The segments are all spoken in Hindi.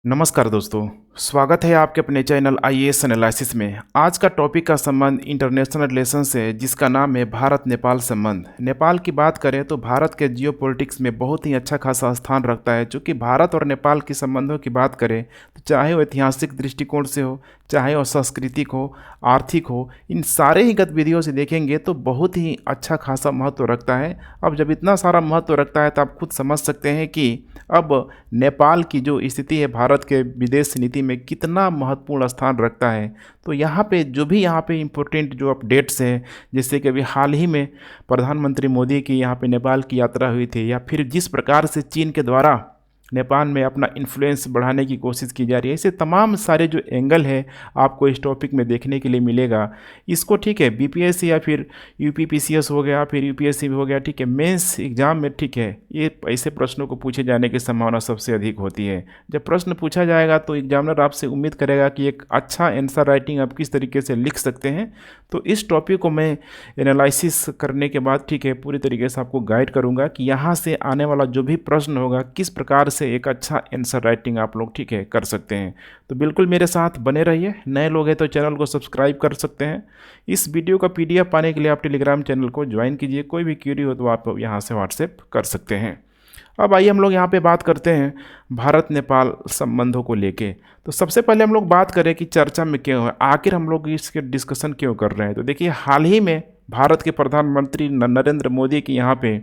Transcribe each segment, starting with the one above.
नमस्कार दोस्तों, स्वागत है आपके अपने चैनल आईएएस एनालिसिस में। आज का टॉपिक का संबंध इंटरनेशनल रिलेशन से, जिसका नाम है भारत नेपाल संबंध। नेपाल की बात करें तो भारत के जियोपॉलिटिक्स में बहुत ही अच्छा खासा स्थान रखता है। चूँकि भारत और नेपाल के संबंधों की बात करें तो चाहे वो ऐतिहासिक दृष्टिकोण से हो, चाहे वो सांस्कृतिक हो, आर्थिक हो, इन सारे ही गतिविधियों से देखेंगे तो बहुत ही अच्छा खासा महत्व रखता है। अब जब इतना सारा महत्व रखता है तो आप खुद समझ सकते हैं कि अब नेपाल की जो स्थिति है भारत के विदेश नीति में कितना महत्वपूर्ण स्थान रखता है। तो यहाँ पे जो भी यहाँ पे इम्पोर्टेंट जो अपडेट्स हैं, जैसे कि अभी हाल ही में प्रधानमंत्री मोदी की यहाँ पे नेपाल की यात्रा हुई थी, या फिर जिस प्रकार से चीन के द्वारा नेपाल में अपना इन्फ्लुएंस बढ़ाने की कोशिश की जा रही है, ऐसे तमाम सारे जो एंगल है आपको इस टॉपिक में देखने के लिए मिलेगा। इसको ठीक है बीपीएससी या फिर यूपीपीसीएस हो गया, फिर यूपीएससी हो गया, ठीक है मेंस एग्जाम में, ठीक है ये ऐसे प्रश्नों को पूछे जाने की संभावना सबसे अधिक होती है। जब प्रश्न पूछा जाएगा तो एग्जामिनर आपसे उम्मीद करेगा कि एक अच्छा आंसर राइटिंग आप किस तरीके से लिख सकते हैं। तो इस टॉपिक को मैं एनालिसिस करने के बाद ठीक है पूरी तरीके से आपको गाइड करूँगा कि यहाँ से आने वाला जो भी प्रश्न होगा किस प्रकार से एक अच्छा आंसर राइटिंग आप लोग ठीक है कर सकते हैं। तो बिल्कुल मेरे साथ बने रहिए। नए लोग हैं तो चैनल को सब्सक्राइब कर सकते हैं। इस वीडियो का पीडीएफ पाने के लिए आप टेलीग्राम चैनल को ज्वाइन कीजिए। कोई भी क्वेरी हो तो आप यहाँ से व्हाट्सएप कर सकते हैं। अब आइए हम लोग यहाँ पे बात करते हैं भारत नेपाल संबंधों को लेके। तो सबसे पहले हम लोग बात करें कि चर्चा में क्यों है, आखिर हम लोग इसके डिस्कशन क्यों कर रहे हैं। तो देखिए हाल ही में भारत के प्रधानमंत्री नरेंद्र मोदी की यहाँ पे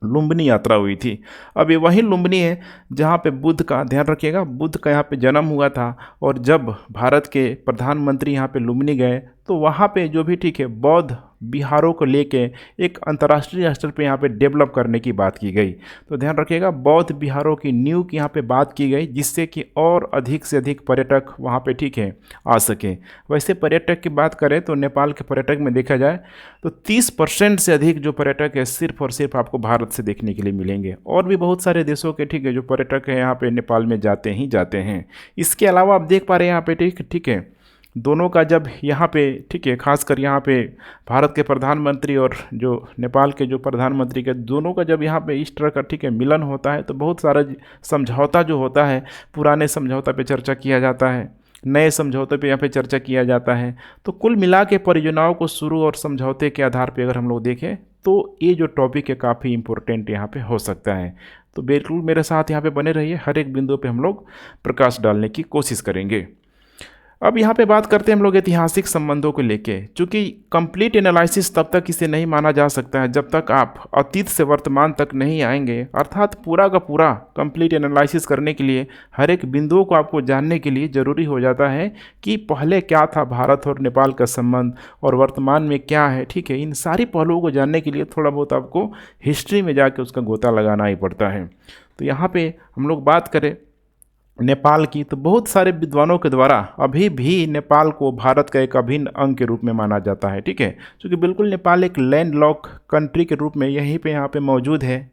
लुम्बिनी यात्रा हुई थी। अब ये वही लुम्बिनी है जहाँ पे बुद्ध का, ध्यान रखिएगा, बुद्ध का यहाँ पे जन्म हुआ था। और जब भारत के प्रधानमंत्री यहाँ पे लुम्बिनी गए तो वहाँ पे जो भी ठीक है बौद्ध विहारों को लेके एक अंतर्राष्ट्रीय स्तर पे यहाँ पे डेवलप करने की बात की गई। तो ध्यान रखिएगा बौद्ध विहारों की नींव की यहाँ पे बात की गई, जिससे कि और अधिक से अधिक पर्यटक वहाँ पे ठीक है आ सके। वैसे पर्यटक की बात करें तो नेपाल के पर्यटक में देखा जाए तो 30% से अधिक जो पर्यटक है सिर्फ और सिर्फ आपको भारत से देखने के लिए मिलेंगे। और भी बहुत सारे देशों के ठीक है जो पर्यटक है यहाँ पे नेपाल में जाते ही जाते हैं। इसके अलावा आप देख पा रहे हैं यहाँ पे ठीक है दोनों का जब यहाँ पे ठीक है खासकर यहाँ पे भारत के प्रधानमंत्री और जो नेपाल के जो प्रधानमंत्री के दोनों का जब यहाँ पे इस तरह का ठीक है मिलन होता है तो बहुत सारा समझौता जो होता है, पुराने समझौता पे चर्चा किया जाता है, नए समझौते पे यहाँ पे चर्चा किया जाता है। तो कुल मिला के परियोजनाओं को शुरू और समझौते के आधार पर अगर हम लोग देखें तो ये जो टॉपिक है काफ़ी इंपॉर्टेंट यहाँ पे हो सकता है। तो बिल्कुल मेरे साथ यहाँ पे बने रहिए, हर एक बिंदु पे हम लोग प्रकाश डालने की कोशिश करेंगे। अब यहाँ पे बात करते हैं हम लोग ऐतिहासिक संबंधों को लेके। चूँकि कंप्लीट एनालिसिस तब तक इसे नहीं माना जा सकता है जब तक आप अतीत से वर्तमान तक नहीं आएंगे, अर्थात पूरा का पूरा कंप्लीट एनालिसिस करने के लिए हर एक बिंदुओं को आपको जानने के लिए ज़रूरी हो जाता है कि पहले क्या था भारत और नेपाल का संबंध और वर्तमान में क्या है। ठीक है, इन सारी पहलुओं को जानने के लिए थोड़ा बहुत आपको हिस्ट्री में जाके उसका गोता लगाना ही पड़ता है। तो यहाँ पर हम लोग बात करें नेपाल की तो बहुत सारे विद्वानों के द्वारा अभी भी नेपाल को भारत का एक अभिन्न अंग के रूप में माना जाता है। ठीक है, क्योंकि बिल्कुल नेपाल एक लैंड लॉक कंट्री के रूप में यहीं पे यहाँ पे मौजूद है,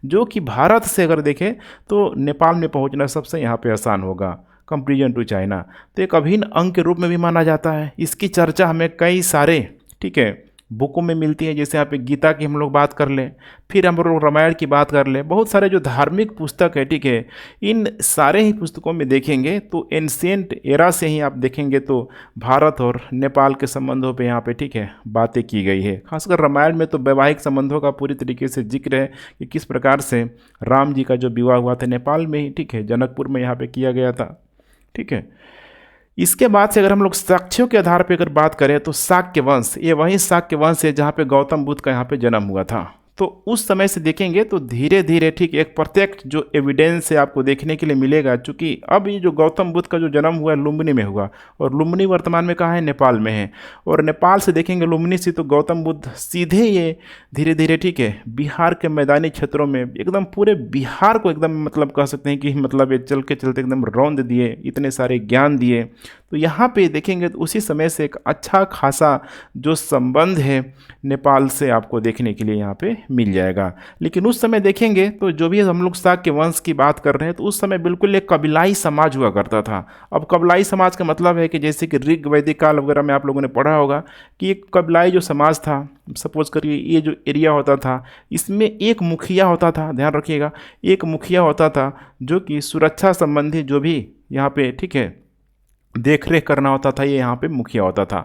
जो कि भारत से अगर देखें तो नेपाल में पहुँचना सबसे यहाँ पे आसान होगा कंपेरिजन टू चाइना। तो एक अभिन्न अंग के रूप में भी माना जाता है। इसकी चर्चा हमें कई सारे ठीक है बुकों में मिलती है, जैसे यहाँ पे गीता की हम लोग बात कर लें, फिर हम लोग रामायण की बात कर लें, बहुत सारे जो धार्मिक पुस्तक है ठीक है इन सारे ही पुस्तकों में देखेंगे तो एंशिएंट एरा से ही आप देखेंगे तो भारत और नेपाल के संबंधों पे यहाँ पे ठीक है बातें की गई है। खासकर रामायण में तो वैवाहिक संबंधों का पूरी तरीके से जिक्र है कि किस प्रकार से राम जी का जो विवाह हुआ था नेपाल में ही ठीक है जनकपुर में यहाँ पर किया गया था। ठीक है, इसके बाद से अगर हम लोग साक्ष्यों के आधार पर अगर बात करें तो शाक्य वंश, ये वही शाक्य वंश है जहाँ पे गौतम बुद्ध का यहाँ पे जन्म हुआ था। तो उस समय से देखेंगे तो धीरे धीरे ठीक एक प्रत्यक्ष जो एविडेंस है आपको देखने के लिए मिलेगा। चूँकि अब ये जो गौतम बुद्ध का जो जन्म हुआ है लुम्बिनी में हुआ, और लुम्बिनी वर्तमान में कहाँ है, नेपाल में है। और नेपाल से देखेंगे लुम्बिनी से तो गौतम बुद्ध सीधे ये धीरे धीरे ठीक है बिहार के मैदानी क्षेत्रों में एकदम पूरे बिहार को एकदम मतलब कह सकते हैं कि मतलब ये चल के चलते एकदम रौंद दिए, इतने सारे ज्ञान दिए। तो यहाँ पे देखेंगे तो उसी समय से एक अच्छा खासा जो संबंध है नेपाल से आपको देखने के लिए यहाँ पे मिल जाएगा। लेकिन उस समय देखेंगे तो जो भी हम लोग शाक्य वंश की बात कर रहे हैं तो उस समय बिल्कुल एक कबीलाई समाज हुआ करता था। अब कबीलाई समाज का मतलब है कि जैसे कि ऋग वैदिक काल वगैरह में आप लोगों ने पढ़ा होगा कि एक कबीलाई जो समाज था, सपोज करिए ये जो एरिया होता था इसमें एक मुखिया होता था, ध्यान रखिएगा, एक मुखिया होता था जो कि सुरक्षा संबंधी जो भी यहाँ पे ठीक है देख रेख करना होता था, ये यहाँ पे मुखिया होता था।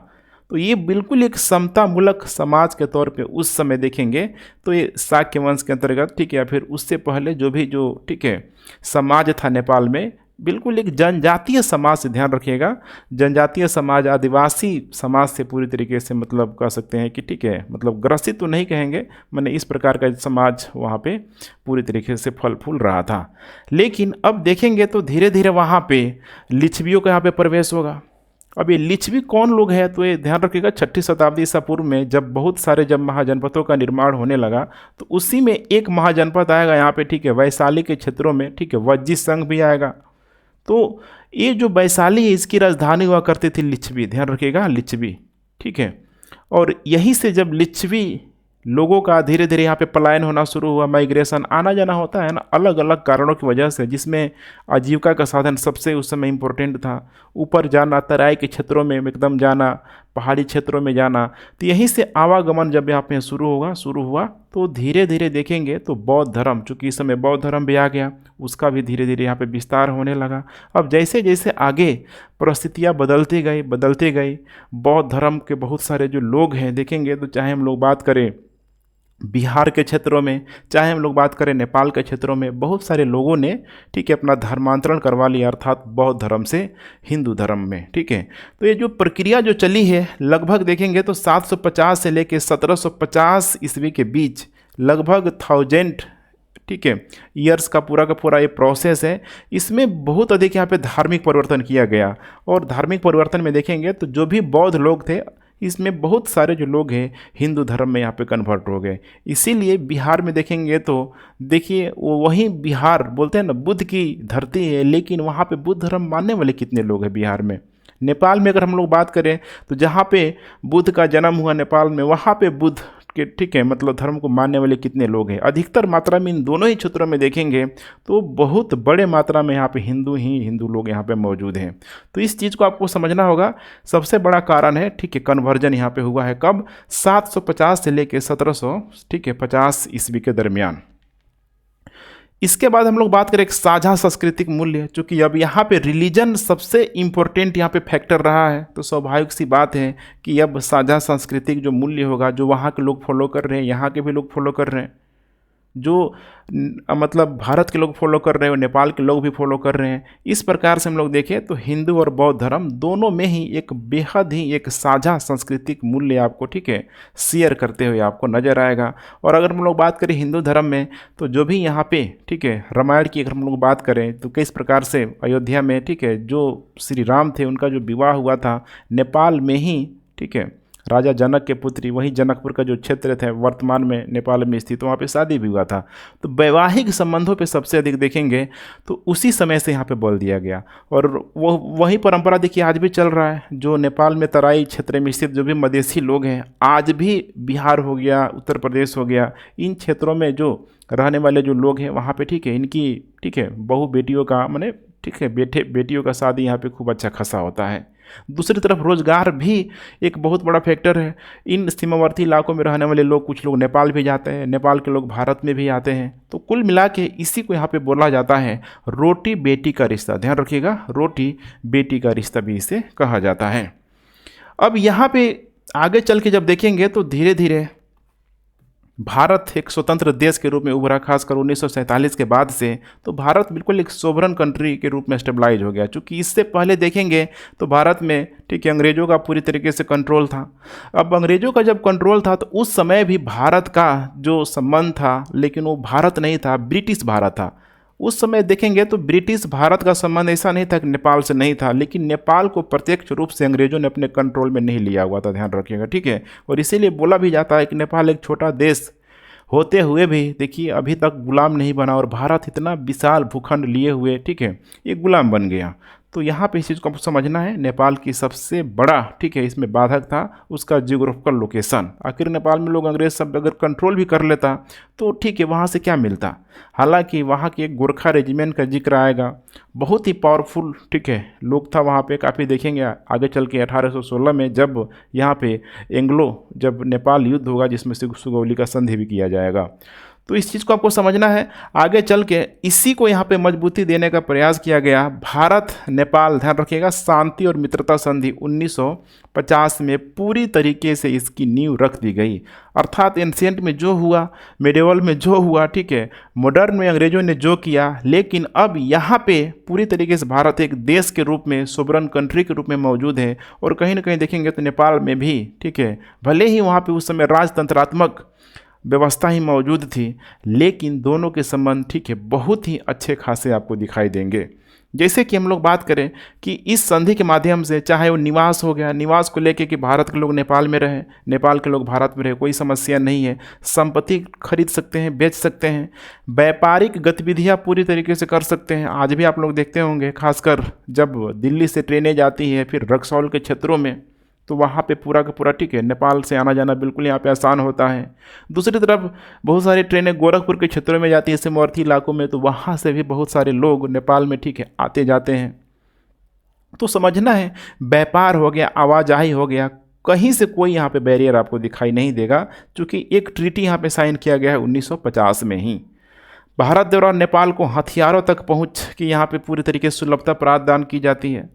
तो ये बिल्कुल एक समतामूलक समाज के तौर पे उस समय देखेंगे तो ये शाक्य वंश के अंतर्गत ठीक है, या फिर उससे पहले जो भी जो ठीक है समाज था नेपाल में, बिल्कुल एक जनजातीय समाज से, ध्यान रखिएगा, जनजातीय समाज, आदिवासी समाज से पूरी तरीके से मतलब कह सकते हैं कि ठीक है, मतलब ग्रसित तो नहीं कहेंगे, मैंने इस प्रकार का समाज वहाँ पे पूरी तरीके से फल फूल रहा था। लेकिन अब देखेंगे तो धीरे धीरे वहाँ पे लिच्छवियों का यहाँ पे प्रवेश होगा। अब ये लिच्छवी कौन लोग हैं, तो ये ध्यान रखिएगा 6ठी शताब्दी ईसा पूर्व में जब बहुत सारे जब महाजनपदों का निर्माण होने लगा तो उसी में एक महाजनपद आएगा यहाँ पे ठीक है, वैशाली के क्षेत्रों में ठीक है, वज्जी संघ भी आएगा। तो ये जो वैशाली है इसकी राजधानी हुआ करती थी लिच्छवी, ध्यान रखिएगा लिच्छवी, ठीक है। और यहीं से जब लिच्छवी लोगों का धीरे धीरे यहाँ पे पलायन होना शुरू हुआ, माइग्रेशन, आना जाना होता है ना अलग अलग कारणों की वजह से, जिसमें आजीविका का साधन सबसे उस समय इम्पोर्टेंट था, ऊपर जाना, तराई के क्षेत्रों में एकदम जाना, पहाड़ी क्षेत्रों में जाना। तो यहीं से आवागमन जब यहाँ पे शुरू हुआ तो धीरे धीरे देखेंगे तो बौद्ध धर्म, चूँकि इस समय बौद्ध धर्म भी आ गया, उसका भी धीरे धीरे यहाँ पे विस्तार होने लगा। अब जैसे जैसे आगे परिस्थितियाँ बदलती गई, बौद्ध धर्म के बहुत सारे जो लोग हैं देखेंगे तो चाहे हम लोग बात करें बिहार के क्षेत्रों में, चाहे हम लोग बात करें नेपाल के क्षेत्रों में, बहुत सारे लोगों ने ठीक है अपना धर्मांतरण करवा लिया, अर्थात बौद्ध धर्म से हिंदू धर्म में, ठीक है। तो ये जो प्रक्रिया जो चली है लगभग देखेंगे तो 750 से लेकर 1750 ईस्वी के बीच लगभग 1000 ठीक है ईयर्स का पूरा ये प्रोसेस है। इसमें बहुत अधिक यहाँ पे धार्मिक परिवर्तन किया गया, और धार्मिक परिवर्तन में देखेंगे तो जो भी बौद्ध लोग थे इसमें बहुत सारे जो लोग हैं हिंदू धर्म में यहाँ पे कन्वर्ट हो गए। इसीलिए बिहार में देखेंगे तो देखिए वो वही बिहार बोलते हैं ना बुद्ध की धरती है, लेकिन वहाँ पे बुद्ध धर्म मानने वाले कितने लोग हैं बिहार में। नेपाल में अगर हम लोग बात करें तो जहाँ पे बुद्ध का जन्म हुआ नेपाल में, वहाँ पे बुद्ध के ठीक है मतलब धर्म को मानने वाले कितने लोग हैं। अधिकतर मात्रा में इन दोनों ही क्षेत्रों में देखेंगे तो बहुत बड़े मात्रा में यहाँ पे हिंदू लोग यहाँ पे मौजूद हैं। तो इस चीज़ को आपको समझना होगा। सबसे बड़ा कारण है ठीक है कन्वर्जन यहाँ पे हुआ है कब, 750 से लेकर 1700 ठीक है 50 ईस्वी के दरमियान। इसके बाद हम लोग बात करें एक साझा सांस्कृतिक मूल्य, चूँकि अब यहाँ पे रिलीजन सबसे इम्पोर्टेंट यहाँ पे फैक्टर रहा है, तो स्वाभाविक सी बात है कि अब साझा सांस्कृतिक जो मूल्य होगा, जो वहाँ के लोग फॉलो कर रहे हैं, यहाँ के भी लोग फॉलो कर रहे हैं, जो मतलब भारत के लोग फॉलो कर रहे हैं, नेपाल के लोग भी फॉलो कर रहे हैं। इस प्रकार से हम लोग देखें तो हिंदू और बौद्ध धर्म दोनों में ही एक बेहद ही एक साझा सांस्कृतिक मूल्य आपको ठीक है शेयर करते हुए आपको नजर आएगा। और अगर हम लोग बात करें हिंदू धर्म में तो जो भी यहाँ पे ठीक है रामायण की अगर हम लोग बात करें तो किस प्रकार से अयोध्या में ठीक है जो श्री राम थे उनका जो विवाह हुआ था नेपाल में ही ठीक है, राजा जनक के पुत्री, वहीं जनकपुर का जो क्षेत्र था वर्तमान में नेपाल में स्थित, वहाँ पे शादी भी हुआ था। तो वैवाहिक संबंधों पे सबसे अधिक देखेंगे तो उसी समय से यहाँ पे बल दिया गया, और वो वही परंपरा देखिए आज भी चल रहा है। जो नेपाल में तराई क्षेत्र में स्थित जो भी मधेसी लोग हैं, आज भी बिहार हो गया, उत्तर प्रदेश हो गया, इन क्षेत्रों में जो रहने वाले जो लोग हैं वहाँ पे ठीक है इनकी ठीक है बहू बेटियों का माने ठीक है बेटियों का शादी यहाँ पे खूब अच्छा खासा होता है। दूसरी तरफ रोजगार भी एक बहुत बड़ा फैक्टर है। इन सीमावर्ती इलाकों में रहने वाले लोग, कुछ लोग नेपाल भी जाते हैं, नेपाल के लोग भारत में भी आते हैं। तो कुल मिला के इसी को यहाँ पे बोला जाता है रोटी बेटी का रिश्ता। ध्यान रखिएगा, रोटी बेटी का रिश्ता भी इसे कहा जाता है। अब यहाँ पे आगे चल के जब देखेंगे तो धीरे धीरे भारत एक स्वतंत्र देश के रूप में उभरा, खासकर 1947 के बाद से। तो भारत बिल्कुल एक सोवरन कंट्री के रूप में स्टेबलाइज हो गया, क्योंकि इससे पहले देखेंगे तो भारत में ठीक है अंग्रेज़ों का पूरी तरीके से कंट्रोल था। अब अंग्रेज़ों का जब कंट्रोल था तो उस समय भी भारत का जो संबंध था, लेकिन वो भारत नहीं था, ब्रिटिश भारत था। उस समय देखेंगे तो ब्रिटिश भारत का संबंध ऐसा नहीं था कि नेपाल से नहीं था, लेकिन नेपाल को प्रत्यक्ष रूप से अंग्रेजों ने अपने कंट्रोल में नहीं लिया हुआ था, ध्यान रखिएगा, ठीक है। और इसीलिए बोला भी जाता है कि नेपाल एक छोटा देश होते हुए भी देखिए अभी तक गुलाम नहीं बना, और भारत इतना विशाल भूखंड लिए हुए ठीक है ये गुलाम बन गया। तो यहाँ पे इस चीज़ को आपको समझना है, नेपाल की सबसे बड़ा ठीक है इसमें बाधक था उसका जियोग्राफिकल लोकेशन। आखिर नेपाल में लोग अंग्रेज सब अगर कंट्रोल भी कर लेता तो ठीक है वहाँ से क्या मिलता। हालांकि वहाँ की एक गोरखा रेजिमेंट का जिक्र आएगा, बहुत ही पावरफुल ठीक है लोग था वहाँ पे, काफ़ी देखेंगे आगे चल के 1816 में जब यहाँ पे एंग्लो जब नेपाल युद्ध होगा जिसमें से सुगौली का संधि भी किया जाएगा। तो इस चीज़ को आपको समझना है। आगे चल के इसी को यहाँ पे मजबूती देने का प्रयास किया गया। भारत नेपाल, ध्यान रखिएगा, शांति और मित्रता संधि 1950 में पूरी तरीके से इसकी नींव रख दी गई। अर्थात एंशिएंट में जो हुआ, मेडिवल में जो हुआ ठीक है, मॉडर्न में अंग्रेजों ने जो किया, लेकिन अब यहाँ पे पूरी तरीके से भारत एक देश के रूप में, सोवरन कंट्री के रूप में मौजूद है। और कहीं ना कहीं देखेंगे तो नेपाल में भी ठीक है, भले ही वहाँ पे उस समय राजतंत्रात्मक व्यवस्था ही मौजूद थी, लेकिन दोनों के संबंध ठीक है बहुत ही अच्छे खासे आपको दिखाई देंगे। जैसे कि हम लोग बात करें कि इस संधि के माध्यम से चाहे वो निवास हो गया, निवास को लेके कि भारत के लोग नेपाल में रहे, नेपाल के लोग भारत में रहे, कोई समस्या नहीं है, संपत्ति खरीद सकते हैं, बेच सकते हैं, व्यापारिक गतिविधियां पूरी तरीके से कर सकते हैं। आज भी आप लोग देखते होंगे, खासकर जब दिल्ली से ट्रेनें जाती हैं फिर रक्सौल के क्षेत्रों में, तो वहाँ पे पूरा का पूरा ठीक है नेपाल से आना जाना बिल्कुल यहाँ पे आसान होता है। दूसरी तरफ बहुत सारी ट्रेनें गोरखपुर के क्षेत्रों में जाती है, सीमावर्ती इलाकों में, तो वहाँ से भी बहुत सारे लोग नेपाल में ठीक है आते जाते हैं। तो समझना है, व्यापार हो गया, आवाजाही हो गया, कहीं से कोई यहाँ पे बैरियर आपको दिखाई नहीं देगा, क्योंकि एक ट्रीटी यहाँ पे साइन किया गया है 1950 में ही। भारत द्वारा नेपाल को हथियारों तक पहुँच की यहाँ पे पूरी तरीके से सुलभता प्रदान की जाती है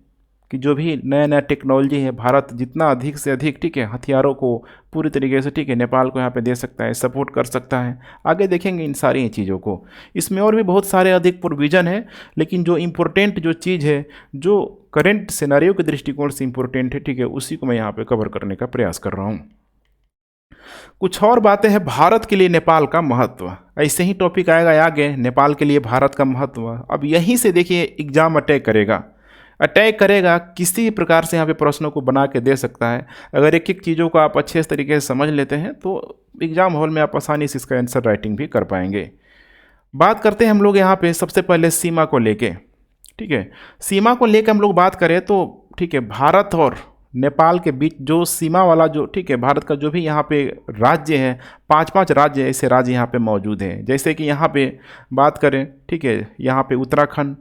कि जो भी नया नया टेक्नोलॉजी है, भारत जितना अधिक से अधिक ठीक है हथियारों को पूरी तरीके से ठीक है नेपाल को यहाँ पे दे सकता है, सपोर्ट कर सकता है। आगे देखेंगे इन सारी चीज़ों को, इसमें और भी बहुत सारे अधिक प्रोविज़न है, लेकिन जो इम्पोर्टेंट जो चीज़ है, जो करेंट सिनेरियो के दृष्टिकोण से इम्पोर्टेंट है ठीक है, उसी को मैं यहाँ पर कवर करने का प्रयास कर रहा हूँ। कुछ और बातें हैं भारत के लिए नेपाल का महत्व, ऐसे ही टॉपिक आएगा आगे, नेपाल के लिए भारत का महत्व। अब यहीं से देखिए एग्जाम अटैक करेगा, किसी भी प्रकार से यहाँ पे प्रश्नों को बना के दे सकता है। अगर एक एक चीज़ों को आप अच्छे तरीके से समझ लेते हैं तो एग्ज़ाम हॉल में आप आसानी से इसका आंसर राइटिंग भी कर पाएंगे। बात करते हैं हम लोग यहाँ पे सबसे पहले सीमा को लेके, ठीक है। सीमा को लेके हम लोग बात करें तो ठीक है, भारत और नेपाल के बीच जो सीमा वाला जो ठीक है भारत का जो भी यहाँ पे राज्य है, 5 राज्य ऐसे राज्य यहाँ पे मौजूद हैं। जैसे कि यहाँ पे बात करें ठीक है, यहाँ पे उत्तराखंड,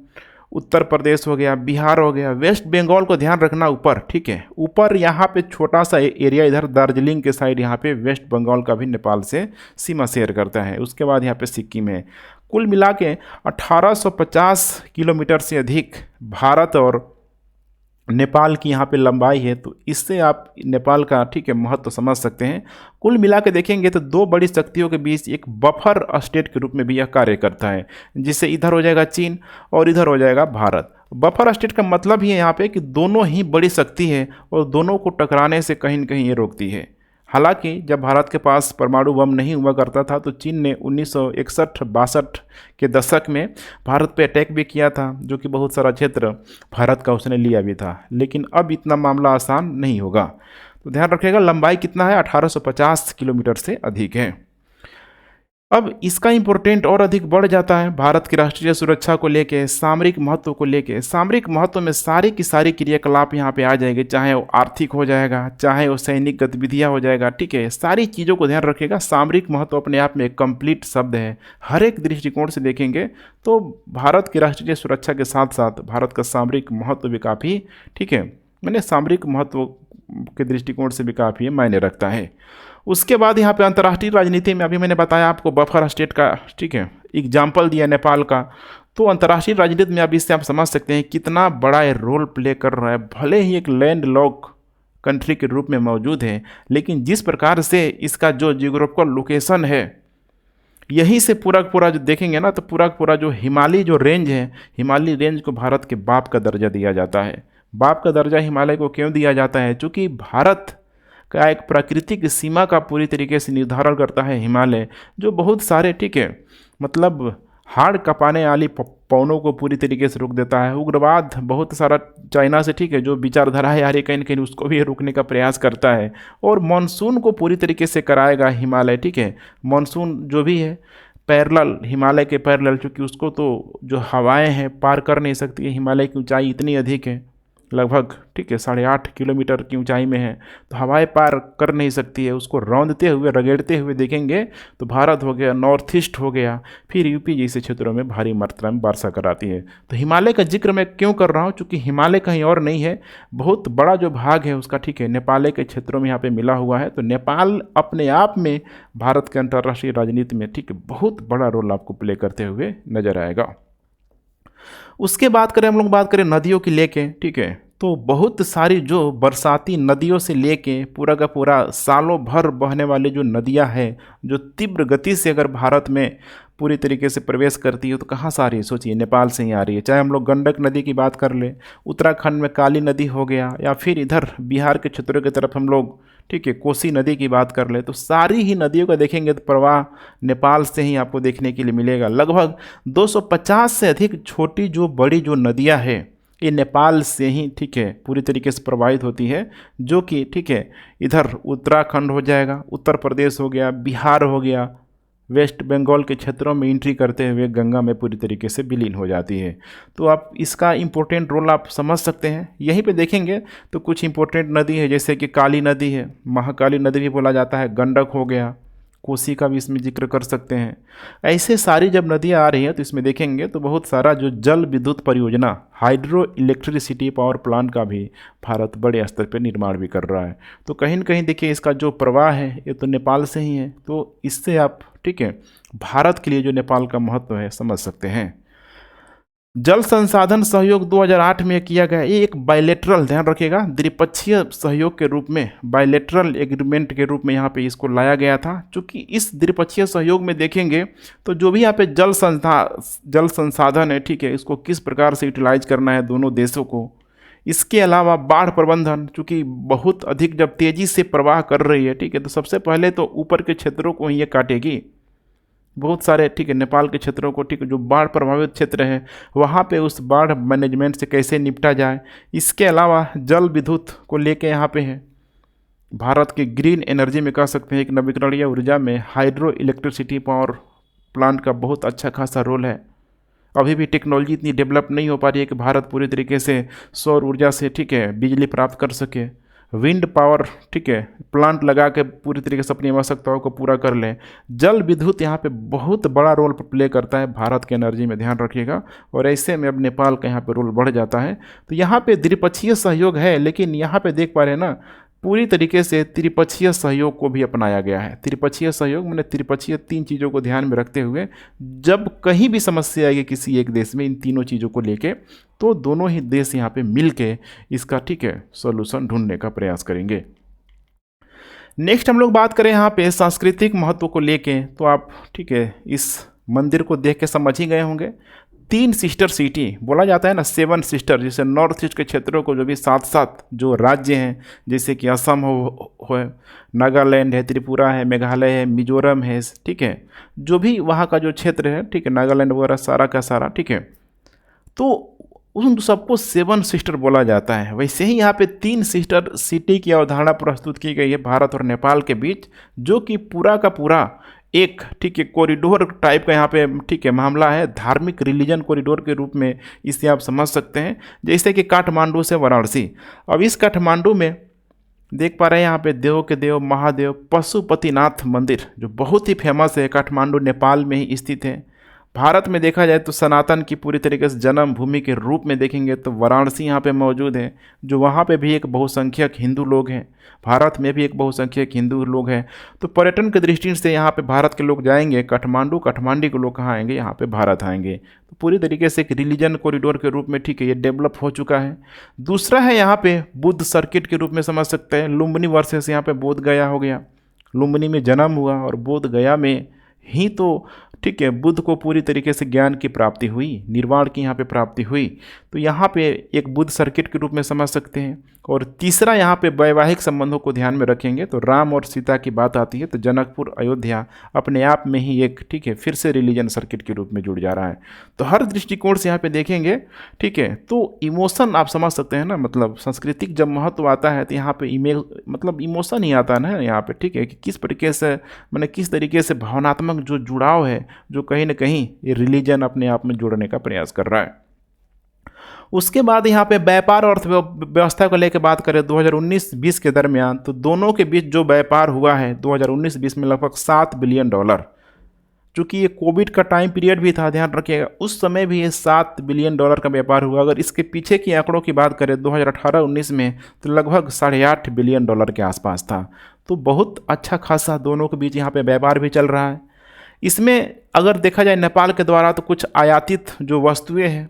उत्तर प्रदेश हो गया, बिहार हो गया, वेस्ट बंगाल को ध्यान रखना ऊपर ठीक है, ऊपर यहाँ पे छोटा सा एरिया इधर दार्जिलिंग के साइड यहाँ पे वेस्ट बंगाल का भी नेपाल से सीमा शेयर करता है। उसके बाद यहाँ पे सिक्किम है। कुल मिला के 1850 किलोमीटर से अधिक भारत और नेपाल की यहाँ पे लंबाई है, तो इससे आप नेपाल का ठीक है महत्व समझ सकते हैं। कुल मिला के देखेंगे तो दो बड़ी शक्तियों के बीच एक बफर स्टेट के रूप में भी यह कार्य करता है, जिससे इधर हो जाएगा चीन और इधर हो जाएगा भारत। बफर स्टेट का मतलब ही है यहाँ पे कि दोनों ही बड़ी शक्ति है और दोनों को टकराने से कहीं न कहीं ये रोकती है। हालांकि जब भारत के पास परमाणु बम नहीं हुआ करता था तो चीन ने 1961-62 के दशक में भारत पे अटैक भी किया था, जो कि बहुत सारा क्षेत्र भारत का उसने लिया भी था। लेकिन अब इतना मामला आसान नहीं होगा, तो ध्यान रखिएगा लंबाई कितना है, 1850 किलोमीटर से अधिक है। अब इसका इम्पोर्टेंट और अधिक बढ़ जाता है भारत की राष्ट्रीय सुरक्षा को लेके, सामरिक महत्व को लेके। सामरिक महत्व में सारी की सारी क्रियाकलाप यहाँ पे आ जाएंगे, चाहे वो आर्थिक हो जाएगा, चाहे वो सैनिक गतिविधियाँ हो जाएगा, ठीक है। सारी चीज़ों को ध्यान रखिएगा। सामरिक महत्व अपने आप में एक कंप्लीट शब्द है। हर एक दृष्टिकोण से देखेंगे तो भारत की राष्ट्रीय सुरक्षा के साथ साथ भारत का सामरिक महत्व भी काफ़ी ठीक है, मैंने सामरिक महत्व के दृष्टिकोण से भी काफ़ी मायने रखता है। उसके बाद यहाँ पे अंतर्राष्ट्रीय राजनीति में अभी मैंने बताया आपको बफर स्टेट का ठीक है एग्जाम्पल दिया नेपाल का, तो अंतर्राष्ट्रीय राजनीति में अभी इससे आप समझ सकते हैं कितना बड़ा ये रोल प्ले कर रहा है। भले ही एक लैंड लॉक कंट्री के रूप में मौजूद है, लेकिन जिस प्रकार से इसका जो जियोग्राफिकल लोकेशन है, यहीं से पूरा जो देखेंगे ना तो पूरा जो हिमालय जो रेंज है, हिमालय रेंज को भारत के बाप का दर्जा दिया जाता है। बाप का दर्जा हिमालय को क्यों दिया जाता है? चूँकि भारत का एक प्राकृतिक सीमा का पूरी तरीके से निर्धारण करता है हिमालय, जो बहुत सारे ठीक है मतलब हाड़ कपाने वाली पवनों को पूरी तरीके से रोक देता है। उग्रवाद बहुत सारा चाइना से ठीक है जो विचारधारा है यार कहीं न कहीं उसको भी रोकने का प्रयास करता है, और मानसून को पूरी तरीके से कराएगा हिमालय, ठीक है। मानसून जो भी है पैरेलल, हिमालय के पैरेलल, चूँकि उसको तो जो हवाएं हैं पार कर नहीं सकती है, हिमालय की ऊंचाई इतनी अधिक है, लगभग 8.5 किलोमीटर की ऊंचाई में है, तो हवाएं पार कर नहीं सकती है। उसको रौंदते हुए, रगड़ते हुए देखेंगे तो भारत हो गया, नॉर्थ ईस्ट हो गया, फिर यूपी जैसे क्षेत्रों में भारी मात्रा में वर्षा कराती है। तो हिमालय का जिक्र मैं क्यों कर रहा हूँ, चूँकि हिमालय कहीं और नहीं है, बहुत बड़ा जो भाग है उसका नेपाल के क्षेत्रों में यहाँ पे मिला हुआ है। तो नेपाल अपने आप में भारत के अंतर्राष्ट्रीय राजनीति में बहुत बड़ा रोल आपको प्ले करते हुए नजर आएगा। उसके बात करें, हम लोग बात करें नदियों की लेके, तो बहुत सारी जो बरसाती नदियों से लेके पूरा का पूरा सालों भर बहने वाली जो नदियां हैं, जो तीव्र गति से अगर भारत में पूरी तरीके से प्रवेश करती है, तो कहाँ से आ रही है, सोचिए, नेपाल से ही आ रही है। चाहे हम लोग गंडक नदी की बात कर ले, उत्तराखंड में काली नदी हो गया, या फिर इधर बिहार के क्षेत्रों की तरफ हम लोग कोसी नदी की बात कर ले, तो सारी ही नदियों का देखेंगे तो प्रवाह नेपाल से ही आपको देखने के लिए मिलेगा। लगभग 250 से अधिक छोटी जो बड़ी जो नदियां हैं, ये नेपाल से ही पूरी तरीके से प्रवाहित होती है, जो कि इधर उत्तराखंड हो जाएगा, उत्तर प्रदेश हो गया, बिहार हो गया, वेस्ट बंगाल के क्षेत्रों में एंट्री करते हुए गंगा में पूरी तरीके से विलीन हो जाती है। तो आप इसका इम्पोर्टेंट रोल आप समझ सकते हैं। यहीं पे देखेंगे तो कुछ इम्पोर्टेंट नदी है, जैसे कि काली नदी है, महाकाली नदी भी बोला जाता है, गंडक हो गया, कोसी का भी इसमें जिक्र कर सकते हैं। ऐसे सारी जब नदियाँ आ रही हैं तो इसमें देखेंगे तो बहुत सारा जो जल विद्युत परियोजना, हाइड्रो इलेक्ट्रिसिटी पावर प्लांट का भी भारत बड़े स्तर पर निर्माण भी कर रहा है। तो कहीं न कहीं देखिए इसका जो प्रवाह है ये तो नेपाल से ही है। तो इससे आप भारत के लिए जो नेपाल का महत्व है समझ सकते हैं। जल संसाधन सहयोग 2008 में किया गया, ये एक बायलेटरल, ध्यान रखिएगा, द्विपक्षीय सहयोग के रूप में, बायलेटरल एग्रीमेंट के रूप में यहाँ पे इसको लाया गया था। चूँकि इस द्विपक्षीय सहयोग में देखेंगे तो जो भी यहाँ पे जल संसाधन है, इसको किस प्रकार से यूटिलाइज करना है दोनों देशों को। इसके अलावा बाढ़ प्रबंधन, चूँकि बहुत अधिक जब तेज़ी से प्रवाह कर रही है, तो सबसे पहले तो ऊपर के क्षेत्रों को ही ये काटेगी, बहुत सारे नेपाल के क्षेत्रों को, जो बाढ़ प्रभावित क्षेत्र है वहाँ पे उस बाढ़ मैनेजमेंट से कैसे निपटा जाए। इसके अलावा जल विद्युत को लेके यहाँ पे है, भारत के ग्रीन एनर्जी में कह सकते हैं, एक नवीकरणीय ऊर्जा में हाइड्रो इलेक्ट्रिसिटी पावर प्लांट का बहुत अच्छा खासा रोल है। अभी भी टेक्नोलॉजी इतनी डेवलप नहीं हो पा रही है कि भारत पूरी तरीके से सौर ऊर्जा से बिजली प्राप्त कर सके। विंड पावर प्लांट लगा के पूरी तरीके से अपनी आवश्यकताओं को पूरा कर लें। जल विद्युत यहाँ पे बहुत बड़ा रोल प्ले करता है भारत के एनर्जी में, ध्यान रखिएगा। और ऐसे में अब नेपाल का यहाँ पे रोल बढ़ जाता है। तो यहाँ पे द्विपक्षीय सहयोग है, लेकिन यहाँ पे देख पा रहे हैं ना, पूरी तरीके से त्रिपक्षीय सहयोग को भी अपनाया गया है। त्रिपक्षीय सहयोग मैंने त्रिपक्षीय 3 चीज़ों को ध्यान में रखते हुए, जब कहीं भी समस्या आएगी किसी एक देश में इन तीनों चीज़ों को लेके, तो दोनों ही देश यहाँ पे मिल के इसका सॉल्यूशन ढूंढने का प्रयास करेंगे। नेक्स्ट हम लोग बात करें यहाँ पे सांस्कृतिक महत्व को लेके, तो आप इस मंदिर को देख के समझ ही गए होंगे। 3 सिस्टर सिटी बोला जाता है ना, 7 सिस्टर, जैसे नॉर्थ ईस्ट के क्षेत्रों को जो भी 7 जो राज्य हैं, जैसे कि असम हो नागालैंड है, त्रिपुरा है, मेघालय है, मिजोरम है, जो भी वहाँ का जो क्षेत्र है, नागालैंड वगैरह सारा का सारा, तो उन सबको 7 सिस्टर बोला जाता है। वैसे ही यहाँ पे 3 सिस्टर सिटी की अवधारणा प्रस्तुत की गई है भारत और नेपाल के बीच, जो कि पूरा का पूरा एक कॉरिडोर टाइप का यहाँ पे मामला है, धार्मिक रिलीजन कॉरिडोर के रूप में इसे आप समझ सकते हैं। जैसे कि काठमांडू से वाराणसी, अब इस काठमांडू में देख पा रहे हैं यहाँ पे देव के देव महादेव पशुपतिनाथ मंदिर, जो बहुत ही फेमस है, काठमांडू नेपाल में ही स्थित है। भारत में देखा जाए तो सनातन की पूरी तरीके से जन्म भूमि के रूप में देखेंगे तो वाराणसी यहाँ पे मौजूद है, जो वहाँ पे भी एक बहुसंख्यक हिंदू लोग हैं, भारत में भी एक बहुसंख्यक हिंदू लोग हैं। तो पर्यटन की दृष्टि से यहाँ पे भारत के लोग जाएंगे काठमांडू, काठमांडी के लोग कहाँ आएंगे, यहाँ पे भारत आएंगे। तो पूरी तरीके से एक रिलीजन कॉरिडोर के रूप में ये डेवलप हो चुका है। दूसरा है यहाँ पे बुद्ध सर्किट के रूप में समझ सकते हैं, लुम्बिनी वर्सेस यहाँ पे बोध गया हो गया। लुम्बिनी में जन्म हुआ और बोध गया में ही तो बुद्ध को पूरी तरीके से ज्ञान की प्राप्ति हुई, निर्वाण की यहाँ पे प्राप्ति हुई। तो यहाँ पे एक बुद्ध सर्किट के रूप में समझ सकते हैं। और तीसरा यहाँ पे वैवाहिक संबंधों को ध्यान में रखेंगे तो राम और सीता की बात आती है, तो जनकपुर अयोध्या अपने आप में ही एक फिर से रिलीजन सर्किट के रूप में जुड़ जा रहा है। तो हर दृष्टिकोण से यहाँ पे देखेंगे, तो इमोशन आप समझ सकते हैं ना, मतलब सांस्कृतिक जब महत्व आता है तो यहाँ पे मतलब इमोशन ही आता है ना यहाँ पे, कि किस तरीके से, मैंने किस तरीके से भावनात्मक जो जुड़ाव है जो कहीं ना कहीं ये रिलीजन अपने आप में जोड़ने का प्रयास कर रहा है। उसके बाद यहाँ पे व्यापार और अर्थव्यवस्था को लेकर बात करें 2019-20 के दरमियान, तो दोनों के बीच जो व्यापार हुआ है 2019-20 में लगभग $7 बिलियन। चूँकि ये कोविड का टाइम पीरियड भी था, ध्यान रखिएगा, उस समय भी ये $7 बिलियन का व्यापार हुआ। अगर इसके पीछे की आंकड़ों की बात करें 2018-19 में, तो लगभग $8.5 बिलियन के आसपास था। तो बहुत अच्छा खासा दोनों के बीच यहाँ पे व्यापार भी चल रहा है। इसमें अगर देखा जाए नेपाल के द्वारा, तो कुछ आयातित जो वस्तुएं हैं,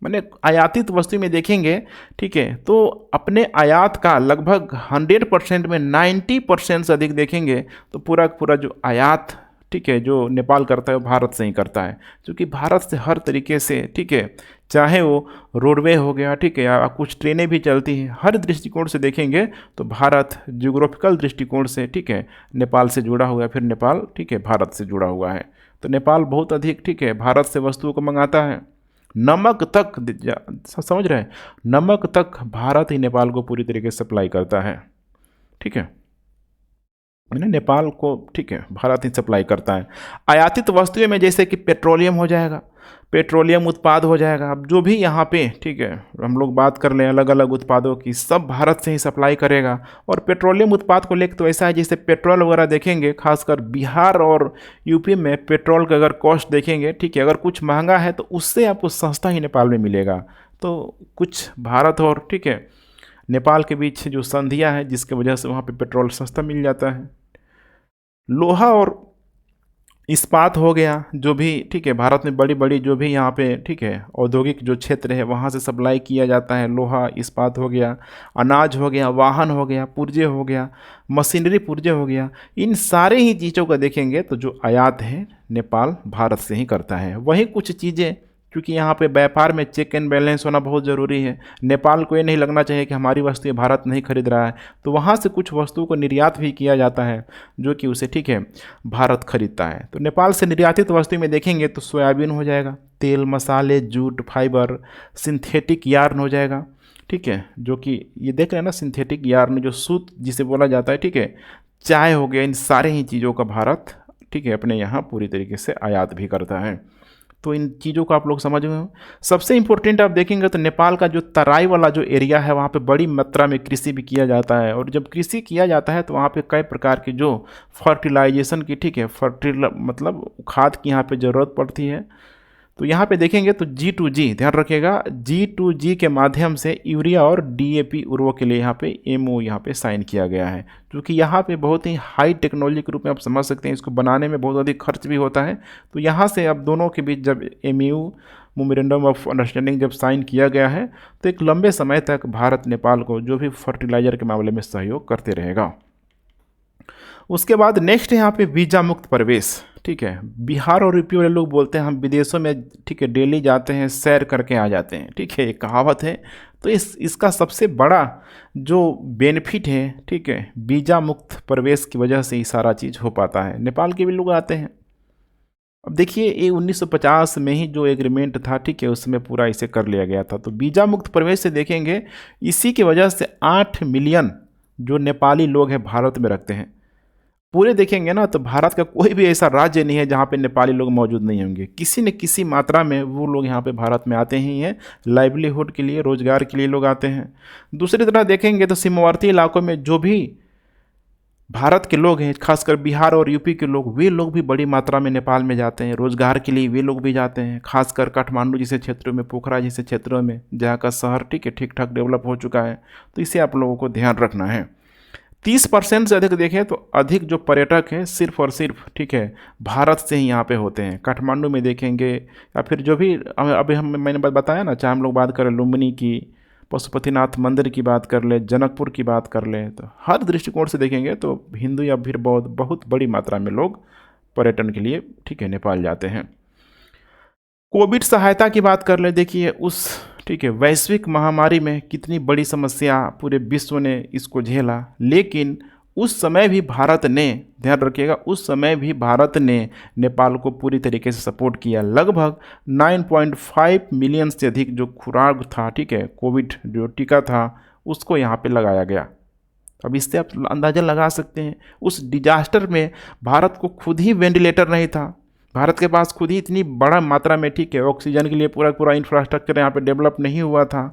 मैंने आयातित वस्तु में देखेंगे, ठीक है, तो अपने आयात का लगभग 100% में 90% से अधिक देखेंगे तो पूरा जो आयात, ठीक है, जो नेपाल करता है वो भारत से ही करता है। क्योंकि भारत से हर तरीके से, ठीक है, चाहे वो रोडवे हो गया, ठीक है, या कुछ ट्रेनें भी चलती हैं, हर दृष्टिकोण से देखेंगे तो भारत जियोग्राफिकल दृष्टिकोण से, ठीक है, नेपाल से जुड़ा हुआ है, फिर नेपाल, ठीक है, भारत से जुड़ा हुआ है। तो नेपाल बहुत अधिक, ठीक है, भारत से वस्तुओं को मंगाता है। नमक तक, समझ रहे हैं, नमक तक भारत ही नेपाल को पूरी तरीके से सप्लाई करता है, ठीक है, नेपाल को, ठीक है, भारत ही सप्लाई करता है। आयातित वस्तुएं में जैसे कि पेट्रोलियम हो जाएगा, पेट्रोलियम उत्पाद हो जाएगा। अब जो भी यहाँ पे, ठीक है, हम लोग बात कर लें अलग अलग उत्पादों की, सब भारत से ही सप्लाई करेगा। और पेट्रोलियम उत्पाद को लेकर तो ऐसा है, जैसे पेट्रोल वगैरह देखेंगे, खासकर बिहार और यूपी में पेट्रोल का अगर कॉस्ट देखेंगे, ठीक है, अगर कुछ महंगा है तो उससे आपको सस्ता ही नेपाल में मिलेगा। तो कुछ भारत और, ठीक है, नेपाल के बीच जो संधियाँ हैं, जिसकी वजह से वहाँ पर पेट्रोल सस्ता मिल जाता है। लोहा और इस्पात हो गया, जो भी, ठीक है, भारत में बड़ी बड़ी जो भी यहाँ पे, ठीक है, औद्योगिक जो क्षेत्र है वहाँ से सप्लाई किया जाता है। लोहा इस्पात हो गया, अनाज हो गया, वाहन हो गया, पुर्जे हो गया, मशीनरी पुर्जे हो गया। इन सारे ही चीज़ों का देखेंगे तो जो आयात है नेपाल भारत से ही करता है। वही कुछ चीज़ें, क्योंकि यहाँ पे व्यापार में चेक एंड बैलेंस होना बहुत ज़रूरी है। नेपाल को ये नहीं लगना चाहिए कि हमारी वस्तुएं भारत नहीं खरीद रहा है, तो वहाँ से कुछ वस्तुओं को निर्यात भी किया जाता है जो कि उसे, ठीक है, भारत खरीदता है। तो नेपाल से निर्यातित वस्तु में देखेंगे तो सोयाबीन हो जाएगा, तेल, मसाले, जूट, फाइबर, सिंथेटिक यार्न हो जाएगा, ठीक है, जो कि ये देख रहे हैं ना, सिंथेटिक यार्न जो सूत जिसे बोला जाता है, ठीक है, चाय हो गया, इन सारे ही चीज़ों का भारत, ठीक है, अपने यहाँ पूरी तरीके से आयात भी करता है। तो इन चीज़ों को आप लोग समझ गए हो। सबसे इम्पोर्टेंट आप देखेंगे तो नेपाल का जो तराई वाला जो एरिया है, वहाँ पे बड़ी मात्रा में कृषि भी किया जाता है। और जब कृषि किया जाता है तो वहाँ पे कई प्रकार की जो फर्टिलाइजेशन की, ठीक है, मतलब खाद की यहाँ पे ज़रूरत पड़ती है। तो यहाँ पे देखेंगे तो G2G, ध्यान रखिएगा, G2G के माध्यम से यूरिया और DAP उर्वरक के लिए यहाँ पे MOU यहाँ पे साइन किया गया है, क्योंकि यहाँ पे बहुत ही हाई टेक्नोलॉजी के रूप में आप समझ सकते हैं। इसको बनाने में बहुत अधिक खर्च भी होता है। तो यहाँ से अब दोनों के बीच जब MOU, मेमोरेंडम ऑफ अंडरस्टैंडिंग, जब साइन किया गया है तो एक लंबे समय तक भारत नेपाल को जो भी फर्टिलाइजर के मामले में सहयोग करते रहेगा। उसके बाद नेक्स्ट यहाँ पे वीज़ा मुक्त प्रवेश, ठीक है, बिहार और यूपी वाले लोग बोलते हैं हम विदेशों में, ठीक है, डेली जाते हैं, सैर करके आ जाते हैं, ठीक है, एक कहावत है। तो इसका सबसे बड़ा जो बेनिफिट है, ठीक है, वीज़ा मुक्त प्रवेश की वजह से ही सारा चीज़ हो पाता है। नेपाल के भी लोग आते हैं। अब देखिए, ये 1950 में ही जो एग्रीमेंट था, ठीक है, उसमें पूरा इसे कर लिया गया था। तो वीज़ा मुक्त प्रवेश से देखेंगे, इसी की वजह से 8 मिलियन जो नेपाली लोग हैं भारत में रखते हैं। पूरे देखेंगे ना तो भारत का कोई भी ऐसा राज्य नहीं है जहाँ पे नेपाली लोग मौजूद नहीं होंगे। किसी न किसी मात्रा में वो लोग यहाँ पे भारत में आते ही हैं, लाइवलीहुड के लिए, रोजगार के लिए लोग आते हैं। दूसरी तरह देखेंगे तो सीमावर्ती इलाकों में जो भी भारत के लोग हैं, खासकर बिहार और यूपी के लोग, वे लोग भी बड़ी मात्रा में नेपाल में जाते हैं, रोजगार के लिए वे लोग भी जाते हैं। खासकर काठमांडू जैसे क्षेत्रों में, पोखरा जैसे क्षेत्रों में, जहाँ का शहर, ठीक है, ठीक ठाक डेवलप हो चुका है। तो इसे आप लोगों को ध्यान रखना है। 30% से अधिक देखें तो अधिक जो पर्यटक हैं सिर्फ और सिर्फ, ठीक है, भारत से ही यहाँ पे होते हैं। काठमांडू में देखेंगे, या फिर जो भी अभी मैंने बताया ना, चाहे हम लोग बात करें लुम्बिनी की, पशुपतिनाथ मंदिर की बात कर ले, जनकपुर की बात कर ले, तो हर दृष्टिकोण से देखेंगे तो हिंदू या फिर बौद्ध बहुत बड़ी मात्रा में लोग पर्यटन के लिए, ठीक है, नेपाल जाते हैं। कोविड सहायता की बात कर ले, देखिए उस, ठीक है, वैश्विक महामारी में कितनी बड़ी समस्या पूरे विश्व ने इसको झेला, लेकिन उस समय भी भारत ने, ध्यान रखिएगा, उस समय भी भारत ने नेपाल को पूरी तरीके से सपोर्ट किया। लगभग 9.5 मिलियन से अधिक जो खुराक था, ठीक है, कोविड जो टीका था, उसको यहाँ पे लगाया गया। अब इससे आप अंदाज़ा लगा सकते हैं, उस डिजास्टर में भारत को खुद ही वेंटिलेटर नहीं था, भारत के पास खुद ही इतनी बड़ा मात्रा में, ठीक है, ऑक्सीजन के लिए पूरा पूरा इंफ्रास्ट्रक्चर यहाँ पे डेवलप नहीं हुआ था,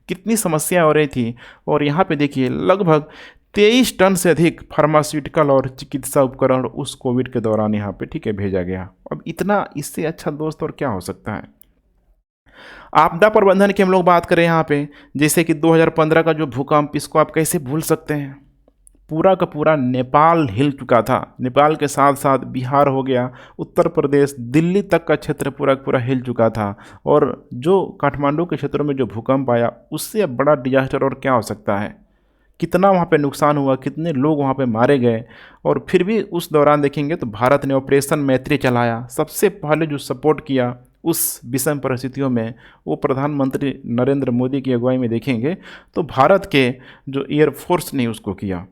कितनी समस्या हो रही थी। और यहाँ पे देखिए लगभग 23 टन से अधिक फार्मास्यूटिकल और चिकित्सा उपकरण उस कोविड के दौरान यहाँ पे, ठीक है, भेजा गया। अब इतना, इससे अच्छा दोस्त और क्या हो सकता है। आपदा प्रबंधन की हम लोग बात करें यहाँ पे, जैसे कि 2015 का जो भूकंप, इसको आप कैसे भूल सकते हैं। पूरा का पूरा नेपाल हिल चुका था। नेपाल के साथ साथ बिहार हो गया, उत्तर प्रदेश, दिल्ली तक का क्षेत्र पूरा का पूरा हिल चुका था। और जो काठमांडू के क्षेत्रों में जो भूकंप आया, उससे अब बड़ा डिजास्टर और क्या हो सकता है। कितना वहाँ पे नुकसान हुआ, कितने लोग वहाँ पे मारे गए। और फिर भी उस दौरान देखेंगे तो भारत ने ऑपरेशन मैत्री चलाया। सबसे पहले जो सपोर्ट किया उस विषम परिस्थितियों में, वो प्रधानमंत्री नरेंद्र मोदी की अगुवाई में देखेंगे तो भारत के जो एयरफोर्स ने उसको किया।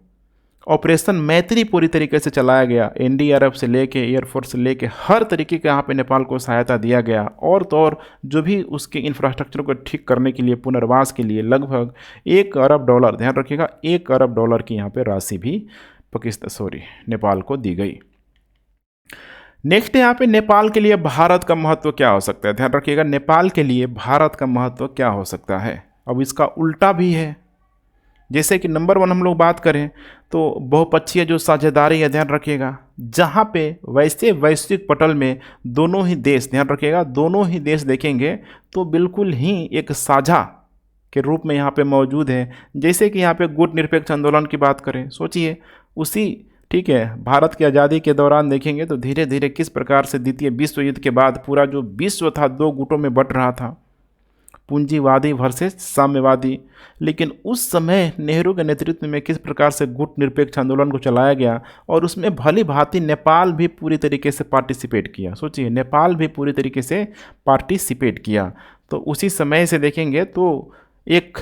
ऑपरेशन मैत्री पूरी तरीके से चलाया गया। एनडीआरएफ से लेके, एयरफोर्स से लेके, हर तरीके के यहाँ पे नेपाल को सहायता दिया गया। और तो और जो भी उसके इंफ्रास्ट्रक्चर को ठीक करने के लिए, पुनर्वास के लिए लगभग $1 अरब, ध्यान रखिएगा, $1 अरब की यहाँ पे राशि भी नेपाल को दी गई। नेक्स्ट यहाँ पे नेपाल के लिए भारत का महत्व क्या हो सकता है। ध्यान रखिएगा, नेपाल के लिए भारत का महत्व क्या हो सकता है। अब इसका उल्टा भी है। जैसे कि नंबर 1 हम लोग बात करें तो बहुपक्षीय जो साझेदारी है, ध्यान रखिएगा, जहाँ पे वैसे वैश्विक पटल में दोनों ही देश, ध्यान रखिएगा, दोनों ही देश देखेंगे तो बिल्कुल ही एक साझा के रूप में यहाँ पे मौजूद है। जैसे कि यहाँ पे गुट निरपेक्ष आंदोलन की बात करें, सोचिए उसी, ठीक है, भारत की आज़ादी के दौरान देखेंगे तो धीरे धीरे किस प्रकार से द्वितीय विश्व युद्ध के बाद पूरा जो विश्व था 2 गुटों में बंट रहा था, पूंजीवादी वर्सेस साम्यवादी। लेकिन उस समय नेहरू के नेतृत्व में किस प्रकार से गुट निरपेक्ष आंदोलन को चलाया गया और उसमें भली भांति नेपाल भी पूरी तरीके से पार्टिसिपेट किया। सोचिए, नेपाल भी पूरी तरीके से पार्टिसिपेट किया। तो उसी समय से देखेंगे तो एक,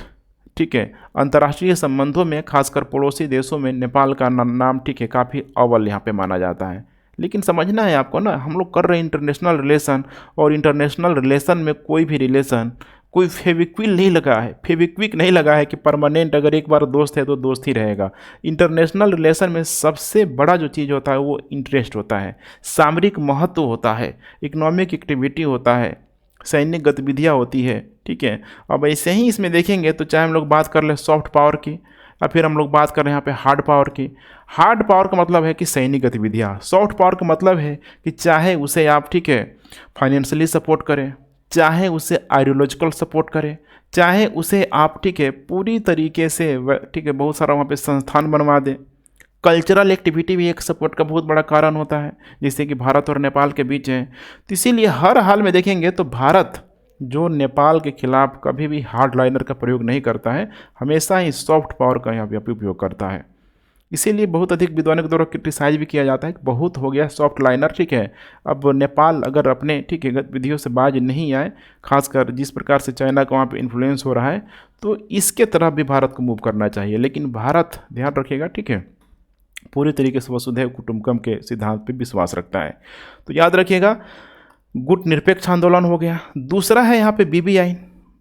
ठीक है, अंतर्राष्ट्रीय संबंधों में खासकर पड़ोसी देशों में नेपाल का नाम, ठीक है, काफ़ी अव्वल यहाँ पे माना जाता है। लेकिन समझना है आपको ना, हम लोग कर रहे हैं इंटरनेशनल रिलेशन, और इंटरनेशनल रिलेशन में कोई भी रिलेशन कोई फेविक्विल नहीं लगा है, फेविक्विक नहीं लगा है कि परमानेंट, अगर एक बार दोस्त है तो दोस्त ही रहेगा। इंटरनेशनल रिलेशन में सबसे बड़ा जो चीज़ होता है वो इंटरेस्ट होता है, सामरिक महत्व होता है, इकोनॉमिक एक्टिविटी होता है, सैन्य गतिविधियाँ होती है, ठीक है। अब ऐसे ही इसमें देखेंगे तो चाहे हम लोग बात कर लें सॉफ्ट पावर की, या फिर हम लोग बात कर रहे हैं यहाँ पे हार्ड पावर की। हार्ड पावर का मतलब है कि सैनिक गतिविधियाँ, सॉफ्ट पावर का मतलब है कि चाहे उसे आप, ठीक है, फाइनेंशियली सपोर्ट करें, चाहे उसे आइडियोलॉजिकल सपोर्ट करें, चाहे उसे आप, ठीक है, पूरी तरीके से, ठीक है, बहुत सारा वहाँ पे संस्थान बनवा दें। कल्चरल एक्टिविटी भी एक सपोर्ट का बहुत बड़ा कारण होता है, जैसे कि भारत और नेपाल के बीच है। तो इसीलिए हर हाल में देखेंगे तो भारत जो नेपाल के खिलाफ कभी भी हार्ड लाइनर का प्रयोग नहीं करता है, हमेशा ही सॉफ्ट पावर का यहाँ पे उपयोग करता है। इसीलिए बहुत अधिक विद्वानों के द्वारा क्रिटिसाइज भी किया जाता है कि बहुत हो गया सॉफ्ट लाइनर, ठीक है। अब नेपाल अगर अपने, ठीक है, गतिविधियों से बाज नहीं आए, खासकर जिस प्रकार से चाइना का वहाँ पे इन्फ्लुएंस हो रहा है, तो इसके तरफ भी भारत को मूव करना चाहिए। लेकिन भारत, ध्यान रखिएगा, ठीक है, पूरी तरीके से वसुधैव कुटुंबकम के सिद्धांत पर विश्वास रखता है। तो याद रखिएगा, गुट निरपेक्ष आंदोलन हो गया। दूसरा है यहाँ पे बीबीआई।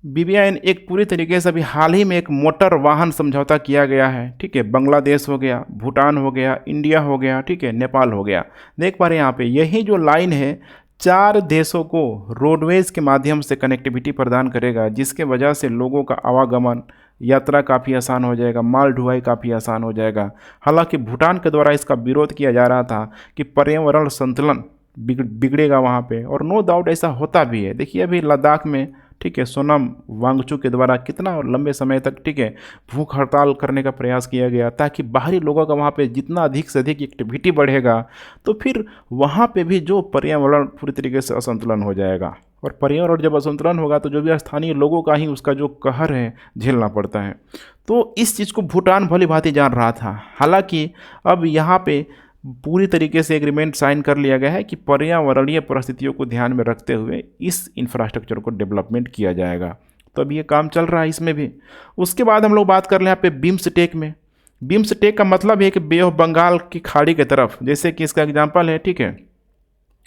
बीबीआई एक पूरी तरीके से अभी हाल ही में एक मोटर वाहन समझौता किया गया है, ठीक है। बांग्लादेश हो गया, भूटान हो गया, इंडिया हो गया, ठीक है, नेपाल हो गया। देख पा रहे हैं यहाँ पे, यही जो लाइन है 4 देशों को रोडवेज के माध्यम से कनेक्टिविटी प्रदान करेगा, जिसके वजह से लोगों का आवागमन, यात्रा काफ़ी आसान हो जाएगा, माल ढुलाई काफ़ी आसान हो जाएगा। हालांकि भूटान के द्वारा इसका विरोध किया जा रहा था कि पर्यावरण संतुलन बिगड़ेगा वहाँ पे, और नो डाउट ऐसा होता भी है। देखिए अभी लद्दाख में, ठीक है, सोनम वांगचुक के द्वारा कितना लंबे समय तक, ठीक है, भूख हड़ताल करने का प्रयास किया गया, ताकि बाहरी लोगों का वहाँ पे जितना अधिक से अधिक एक्टिविटी बढ़ेगा तो फिर वहाँ पे भी जो पर्यावरण पूरी तरीके से असंतुलन हो जाएगा। और पर्यावरण जब असंतुलन होगा तो जो भी स्थानीय लोगों का ही उसका जो कहर है झेलना पड़ता है। तो इस चीज़ को भूटान भली भांति जान रहा था। हालांकि अब यहाँ पे पूरी तरीके से एग्रीमेंट साइन कर लिया गया है कि पर्यावरणीय परिस्थितियों को ध्यान में रखते हुए इस इंफ्रास्ट्रक्चर को डेवलपमेंट किया जाएगा। तो अब ये काम चल रहा है इसमें भी। उसके बाद हम लोग बात कर लें यहाँ पे बिम्स्टेक में। बिम्स्टेक का मतलब है कि बे ऑफ बंगाल की खाड़ी की तरफ, जैसे कि इसका एग्जांपल है, ठीक है,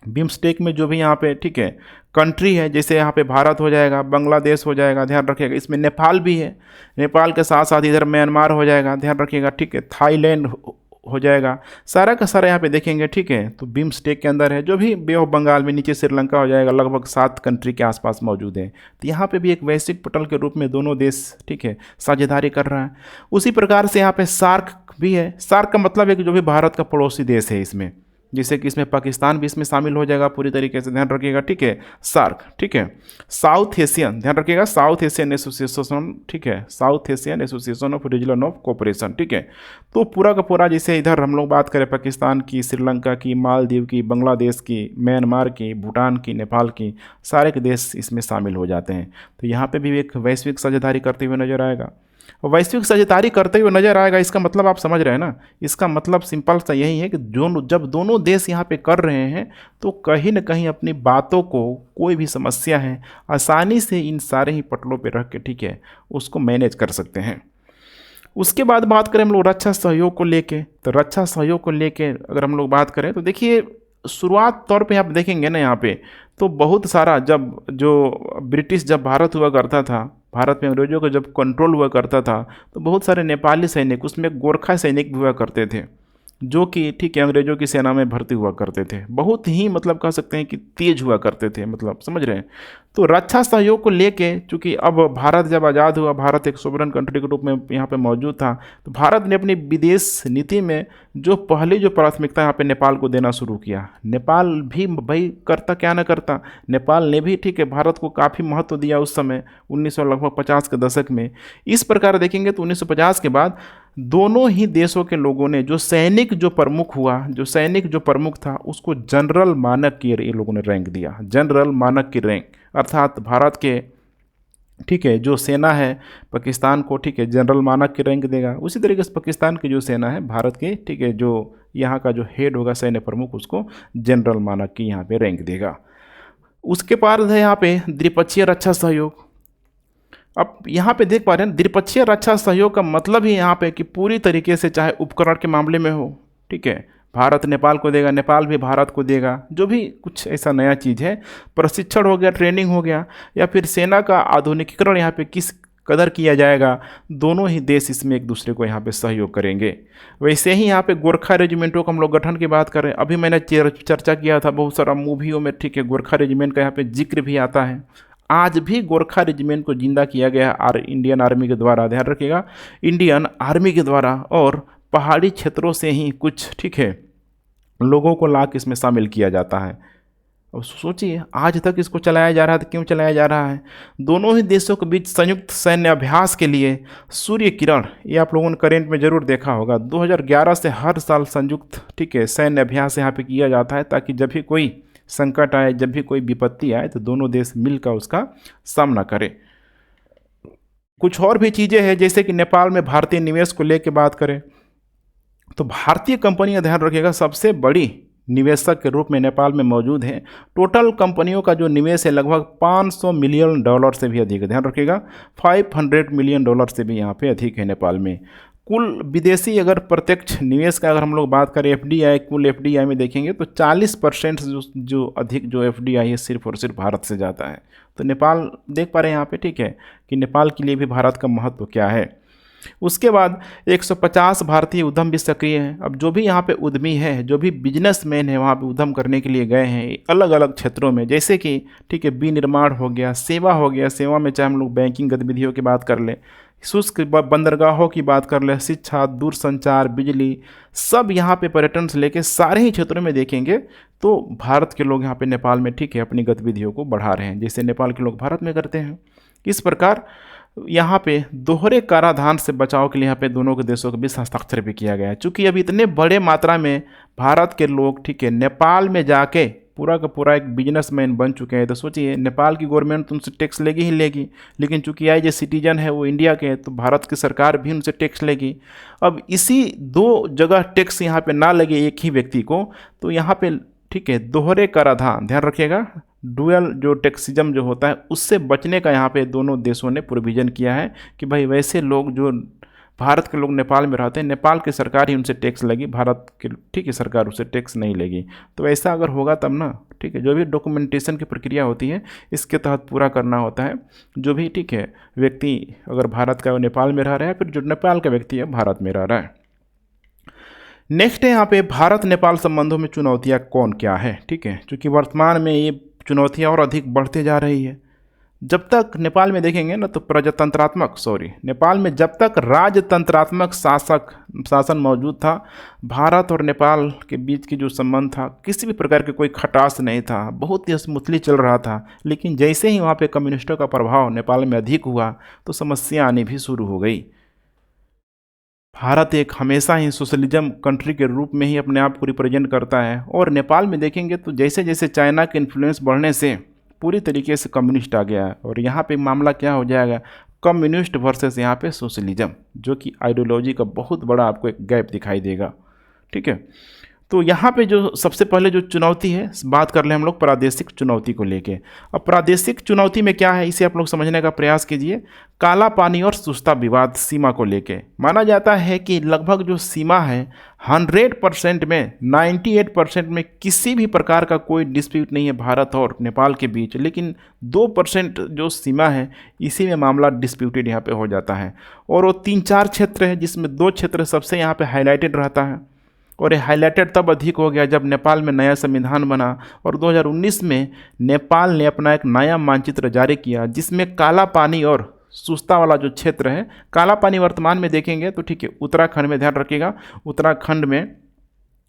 बिम्स्टेक में जो भी यहाँ पे, ठीक है, कंट्री है, जैसे यहाँ पे भारत हो जाएगा, बांग्लादेश हो जाएगा, ध्यान रखिएगा, इसमें नेपाल भी है, नेपाल के साथ साथ इधर म्यांमार हो जाएगा, ध्यान रखिएगा, ठीक है, थाईलैंड हो जाएगा। सारा का सारा यहाँ पे देखेंगे, ठीक है, तो बिम्स्टेक के अंदर है, जो भी बे ऑफ बंगाल में नीचे श्रीलंका हो जाएगा, लगभग 7 कंट्री के आसपास मौजूद है। तो यहाँ पे भी एक वैश्विक पटल के रूप में दोनों देश, ठीक है, साझेदारी कर रहा है। उसी प्रकार से यहाँ पे सार्क भी है। सार्क का मतलब है कि जो भी भारत का पड़ोसी देश है इसमें, जैसे कि इसमें पाकिस्तान भी इसमें शामिल हो जाएगा पूरी तरीके से, ध्यान रखिएगा, ठीक है, सार्क, ठीक है। साउथ एशियन, ध्यान रखिएगा, साउथ एशियन एसोसिएशन, ठीक है, South Asian association of region of cooperation, ठीक है। तो पूरा का पूरा, जैसे इधर हम लोग बात करें पाकिस्तान की, श्रीलंका की, मालदीव की, बांग्लादेश की, म्यांमार की, भूटान की, नेपाल की, सारे के देश इसमें शामिल हो जाते हैं। तो यहाँ पे भी एक वैश्विक साझेदारी करते हुए नजर आएगा। वैश्विक साझेदारी करते हुए नजर आएगा, इसका मतलब आप समझ रहे हैं ना। इसका मतलब सिंपल सा यही है कि जब दोनों देश यहाँ पे कर रहे हैं तो कहीं ना कहीं अपनी बातों को, कोई भी समस्या है, आसानी से इन सारे ही पटलों पे रख के, ठीक है, उसको मैनेज कर सकते हैं। उसके बाद बात करें हम लोग रक्षा सहयोग को लेके, तो रक्षा सहयोग को लेके अगर हम लोग बात करें तो देखिए, शुरुआत तौर पे आप देखेंगे ना यहाँ पे, तो बहुत सारा, जब जो ब्रिटिश जब भारत हुआ करता था, भारत में अंग्रेजों का जब कंट्रोल हुआ करता था, तो बहुत सारे नेपाली सैनिक, उसमें गोरखा सैनिक भी हुआ करते थे, जो कि, ठीक है, अंग्रेजों की सेना में भर्ती हुआ करते थे। बहुत ही, मतलब कह सकते हैं कि तेज हुआ करते थे, मतलब समझ रहे हैं। तो रक्षा सहयोग को लेके, चूंकि अब भारत जब आज़ाद हुआ, भारत एक सोवरेन कंट्री के रूप में यहाँ पे मौजूद था, तो भारत ने अपनी विदेश नीति में जो पहली जो प्राथमिकता यहाँ पे नेपाल को देना शुरू किया। नेपाल भी भाई करता क्या ना करता, नेपाल ने भी, ठीक है, भारत को काफ़ी महत्व दिया उस समय 1950 के दशक में। इस प्रकार देखेंगे तो 1950 के बाद दोनों ही देशों के लोगों ने, जो सैनिक जो प्रमुख हुआ, जो सैनिक जो प्रमुख था, उसको जनरल मानक की ये लोगों ने रैंक दिया, जनरल मानक की रैंक, अर्थात भारत के, ठीक है, जो सेना है पाकिस्तान को, ठीक है, जनरल मानक की रैंक देगा। उसी तरीके से पाकिस्तान की जो सेना है भारत के, ठीक है, जो यहाँ का जो हेड होगा सैन्य प्रमुख, उसको जनरल मानक की यहाँ पे रैंक देगा। उसके बाद है यहाँ पे द्विपक्षीय रक्षा सहयोग। अब यहाँ पे देख पा रहे हैं, द्विपक्षीय रक्षा सहयोग का मतलब ही यहाँ पे कि पूरी तरीके से, चाहे उपकरण के मामले में हो, ठीक है, भारत नेपाल को देगा, नेपाल भी भारत को देगा, जो भी कुछ ऐसा नया चीज़ है, प्रशिक्षण हो गया, ट्रेनिंग हो गया, या फिर सेना का आधुनिकीकरण यहाँ पे किस कदर किया जाएगा, दोनों ही देश इसमें एक दूसरे को यहाँ पे सहयोग करेंगे। वैसे ही यहाँ पे गोरखा रेजिमेंटों का हम लोग गठन की बात करें, अभी मैंने चर्चा किया था बहुत सारा मूवियों में, ठीक है, गोरखा रेजिमेंट का यहाँ पे जिक्र भी आता है। आज भी गोरखा रेजिमेंट को जिंदा किया गया इंडियन आर्मी के द्वारा, ध्यान रखिएगा, इंडियन आर्मी के द्वारा, और पहाड़ी क्षेत्रों से ही कुछ, ठीक है, लोगों को ला के इसमें शामिल किया जाता है। अब सोचिए, आज तक इसको चलाया जा रहा है, तो क्यों चलाया जा रहा है? दोनों ही देशों के बीच संयुक्त सैन्य अभ्यास के लिए सूर्य किरण, ये आप लोगों ने करेंट में जरूर देखा होगा, 2011 से हर साल संयुक्त, ठीक है, सैन्य अभ्यास यहाँ पे किया जाता है, ताकि जब भी कोई संकट आए, जब भी कोई विपत्ति आए, तो दोनों देश मिलकर उसका सामना करें। कुछ और भी चीज़ें हैं, जैसे कि नेपाल में भारतीय निवेश को लेकर बात करें, तो भारतीय कंपनियां, ध्यान रखिएगा, सबसे बड़ी निवेशक के रूप में नेपाल में मौजूद हैं। टोटल कंपनियों का जो निवेश है लगभग $500 मिलियन से भी अधिक है, ध्यान रखिएगा, $500 मिलियन से भी यहाँ पे अधिक है नेपाल में। कुल विदेशी अगर प्रत्यक्ष निवेश का अगर हम लोग बात करें, एफडीआई, कुल एफडीआई में देखेंगे तो 40% जो अधिक जो एफडीआई है सिर्फ और सिर्फ भारत से जाता है। तो नेपाल देख पा रहे हैं यहाँ पे, ठीक है, कि नेपाल के लिए भी भारत का महत्व क्या है। उसके बाद 150 भारतीय उद्यम भी सक्रिय हैं। अब जो भी यहाँ पे उद्यमी है, जो भी बिजनेसमैन है, वहाँ पे उद्यम करने के लिए गए हैं अलग अलग क्षेत्रों में, जैसे कि, ठीक है, विनिर्माण हो गया, सेवा हो गया, सेवा में चाहे हम लोग बैंकिंग गतिविधियों की बात कर लें, शुष्क बंदरगाहों की बात कर ले, शिक्षा, दूरसंचार, बिजली, सब यहाँ पे पर्यटन से लेके सारे ही क्षेत्रों में देखेंगे तो भारत के लोग यहाँ पे नेपाल में, ठीक है, अपनी गतिविधियों को बढ़ा रहे हैं, जैसे नेपाल के लोग भारत में करते हैं। इस प्रकार यहाँ पे दोहरे कराधान से बचाव के लिए यहाँ पे दोनों के देशों के बीच हस्ताक्षर भी किया गया है। चूँकि अब इतने बड़े मात्रा में भारत के लोग, ठीक है, नेपाल में जाके पूरा का पूरा एक बिजनेसमैन बन चुके हैं, तो सोचिए नेपाल की गवर्नमेंट तो उनसे टैक्स लेगी ही लेगी, लेकिन चूंकि आई जो सिटीजन है वो इंडिया के हैं, तो भारत की सरकार भी उनसे टैक्स लेगी। अब इसी दो जगह टैक्स यहाँ पे ना लगे एक ही व्यक्ति को, तो यहाँ पे, ठीक है, दोहरे कराधान, ध्यान रखिएगा, डुअल जो टैक्सिज्म जो होता है उससे बचने का यहाँ पे दोनों देशों ने प्रोविज़न किया है कि भाई वैसे लोग जो भारत के लोग नेपाल में रहते हैं, नेपाल की सरकार ही उनसे टैक्स लेगी, भारत की, ठीक है, सरकार उससे टैक्स नहीं लेगी। तो ऐसा अगर होगा तब ना, ठीक है, जो भी डॉक्यूमेंटेशन की प्रक्रिया होती है इसके तहत पूरा करना होता है। जो भी, ठीक है, व्यक्ति अगर भारत का वो नेपाल में रह रहा है, फिर जो नेपाल का व्यक्ति है भारत में रह रहा है। नेक्स्ट है यहाँ पे भारत नेपाल संबंधों में चुनौतियाँ कौन क्या है। ठीक है, क्योंकि वर्तमान में ये चुनौतियाँ और अधिक बढ़ते जा रही है। जब तक नेपाल में देखेंगे ना तो नेपाल में जब तक राजतंत्रात्मक शासन मौजूद था, भारत और नेपाल के बीच की जो संबंध था किसी भी प्रकार के कोई खटास नहीं था, बहुत ही स्मूथली चल रहा था। लेकिन जैसे ही वहाँ पे कम्युनिस्टों का प्रभाव नेपाल में अधिक हुआ तो समस्या आनी भी शुरू हो गई। भारत एक हमेशा ही सोशलिज्म कंट्री के रूप में ही अपने आप को रिप्रेजेंट करता है, और नेपाल में देखेंगे तो जैसे जैसे चाइना के इन्फ्लुएंस बढ़ने से पूरी तरीके से कम्युनिस्ट आ गया है। और यहाँ पे मामला क्या हो जाएगा, कम्युनिस्ट वर्सेस यहाँ पे सोशलिज्म, जो कि आइडियोलॉजी का बहुत बड़ा आपको एक गैप दिखाई देगा। ठीक है, तो यहाँ पे जो सबसे पहले जो चुनौती है, बात कर ले हम लोग प्रादेशिक चुनौती को लेके। अब प्रादेशिक चुनौती में क्या है, इसे आप लोग समझने का प्रयास कीजिए। काला पानी और सुस्ता विवाद सीमा को लेके माना जाता है कि लगभग जो सीमा है 100% में 98% में किसी भी प्रकार का कोई डिस्प्यूट नहीं है भारत और नेपाल के बीच, लेकिन 2% जो सीमा है इसी में मामला डिस्प्यूटेड यहाँ पे हो जाता है। और वो 3-4 क्षेत्र है जिसमें 2 क्षेत्र सबसे यहाँ पे हाईलाइटेड रहता है। और ये हाईलाइटेड तब अधिक हो गया जब नेपाल में नया संविधान बना और 2019 में नेपाल ने अपना एक नया मानचित्र जारी किया, जिसमें काला पानी और सुस्ता वाला जो क्षेत्र है, काला पानी वर्तमान में देखेंगे तो ठीक है उत्तराखंड में, ध्यान रखिएगा उत्तराखंड में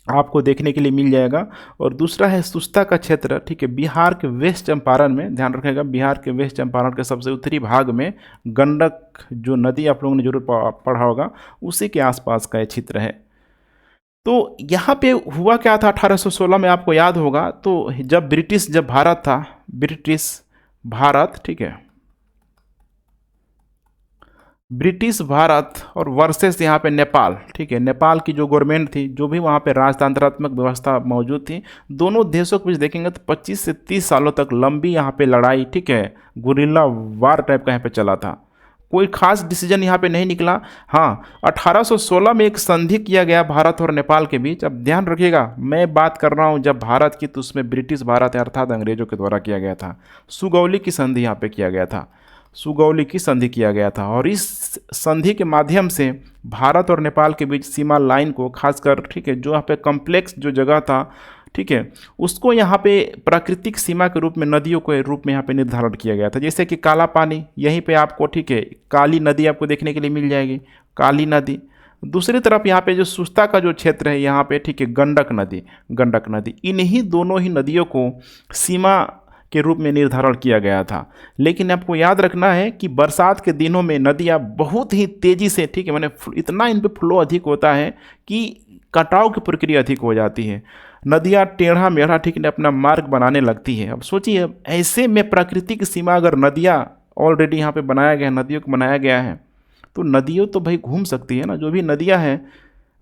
आपको देखने के लिए मिल जाएगा। और दूसरा है सुस्ता का क्षेत्र, ठीक है बिहार के वेस्ट चंपारण में, ध्यान रखिएगा बिहार के वेस्ट चंपारण के सबसे उत्तरी भाग में गंडक जो नदी आप लोगों ने जरूर पढ़ा होगा, उसी के आसपास का ये क्षेत्र है। तो यहाँ पे हुआ क्या था 1816 में, आपको याद होगा, तो जब भारत था, ब्रिटिश भारत, ठीक है ब्रिटिश भारत और वर्सेस यहाँ पे नेपाल, ठीक है नेपाल की जो गवर्नमेंट थी, जो भी वहाँ पे राजतंत्रात्मक व्यवस्था मौजूद थी, दोनों देशों के बीच देखेंगे तो 25 से 30 सालों तक लंबी यहाँ पे लड़ाई, ठीक है गुरिल्ला वार टाइप का यहाँ पे चला था। कोई खास डिसीजन यहाँ पे नहीं निकला। हाँ, 1816 में एक संधि किया गया भारत और नेपाल के बीच। अब ध्यान रखिएगा, मैं बात कर रहा हूँ जब भारत की, तो उसमें ब्रिटिश भारत है अर्थात अंग्रेजों के द्वारा किया गया था। सुगौली की संधि यहाँ पे किया गया था, सुगौली की संधि किया गया था। और इस संधि के माध्यम से भारत और नेपाल के बीच सीमा लाइन को खासकर, ठीक है जो यहाँ पे कॉम्प्लेक्स जो जगह था, ठीक है उसको यहाँ पे प्राकृतिक सीमा के रूप में, नदियों के रूप में यहाँ पे निर्धारण किया गया था। जैसे कि काला पानी, यहीं पे आपको ठीक है काली नदी आपको देखने के लिए मिल जाएगी, काली नदी। दूसरी तरफ यहाँ पे जो सुस्ता का जो क्षेत्र है यहाँ पे, ठीक है गंडक नदी, इन्हीं दोनों ही नदियों को सीमा के रूप में निर्धारण किया गया था। लेकिन आपको याद रखना है कि बरसात के दिनों में नदियाँ बहुत ही तेज़ी से, ठीक है मैंने इतना इन पर फ्लो अधिक होता है कि कटाव की प्रक्रिया अधिक हो जाती है। नदियाँ टेढ़ा मेढ़ा, ठीक है अपना मार्ग बनाने लगती है। अब सोचिए ऐसे में प्राकृतिक सीमा अगर नदियाँ ऑलरेडी यहाँ पे बनाया गया है, नदियों को बनाया गया है, तो नदियों तो भाई घूम सकती है ना, जो भी नदियाँ हैं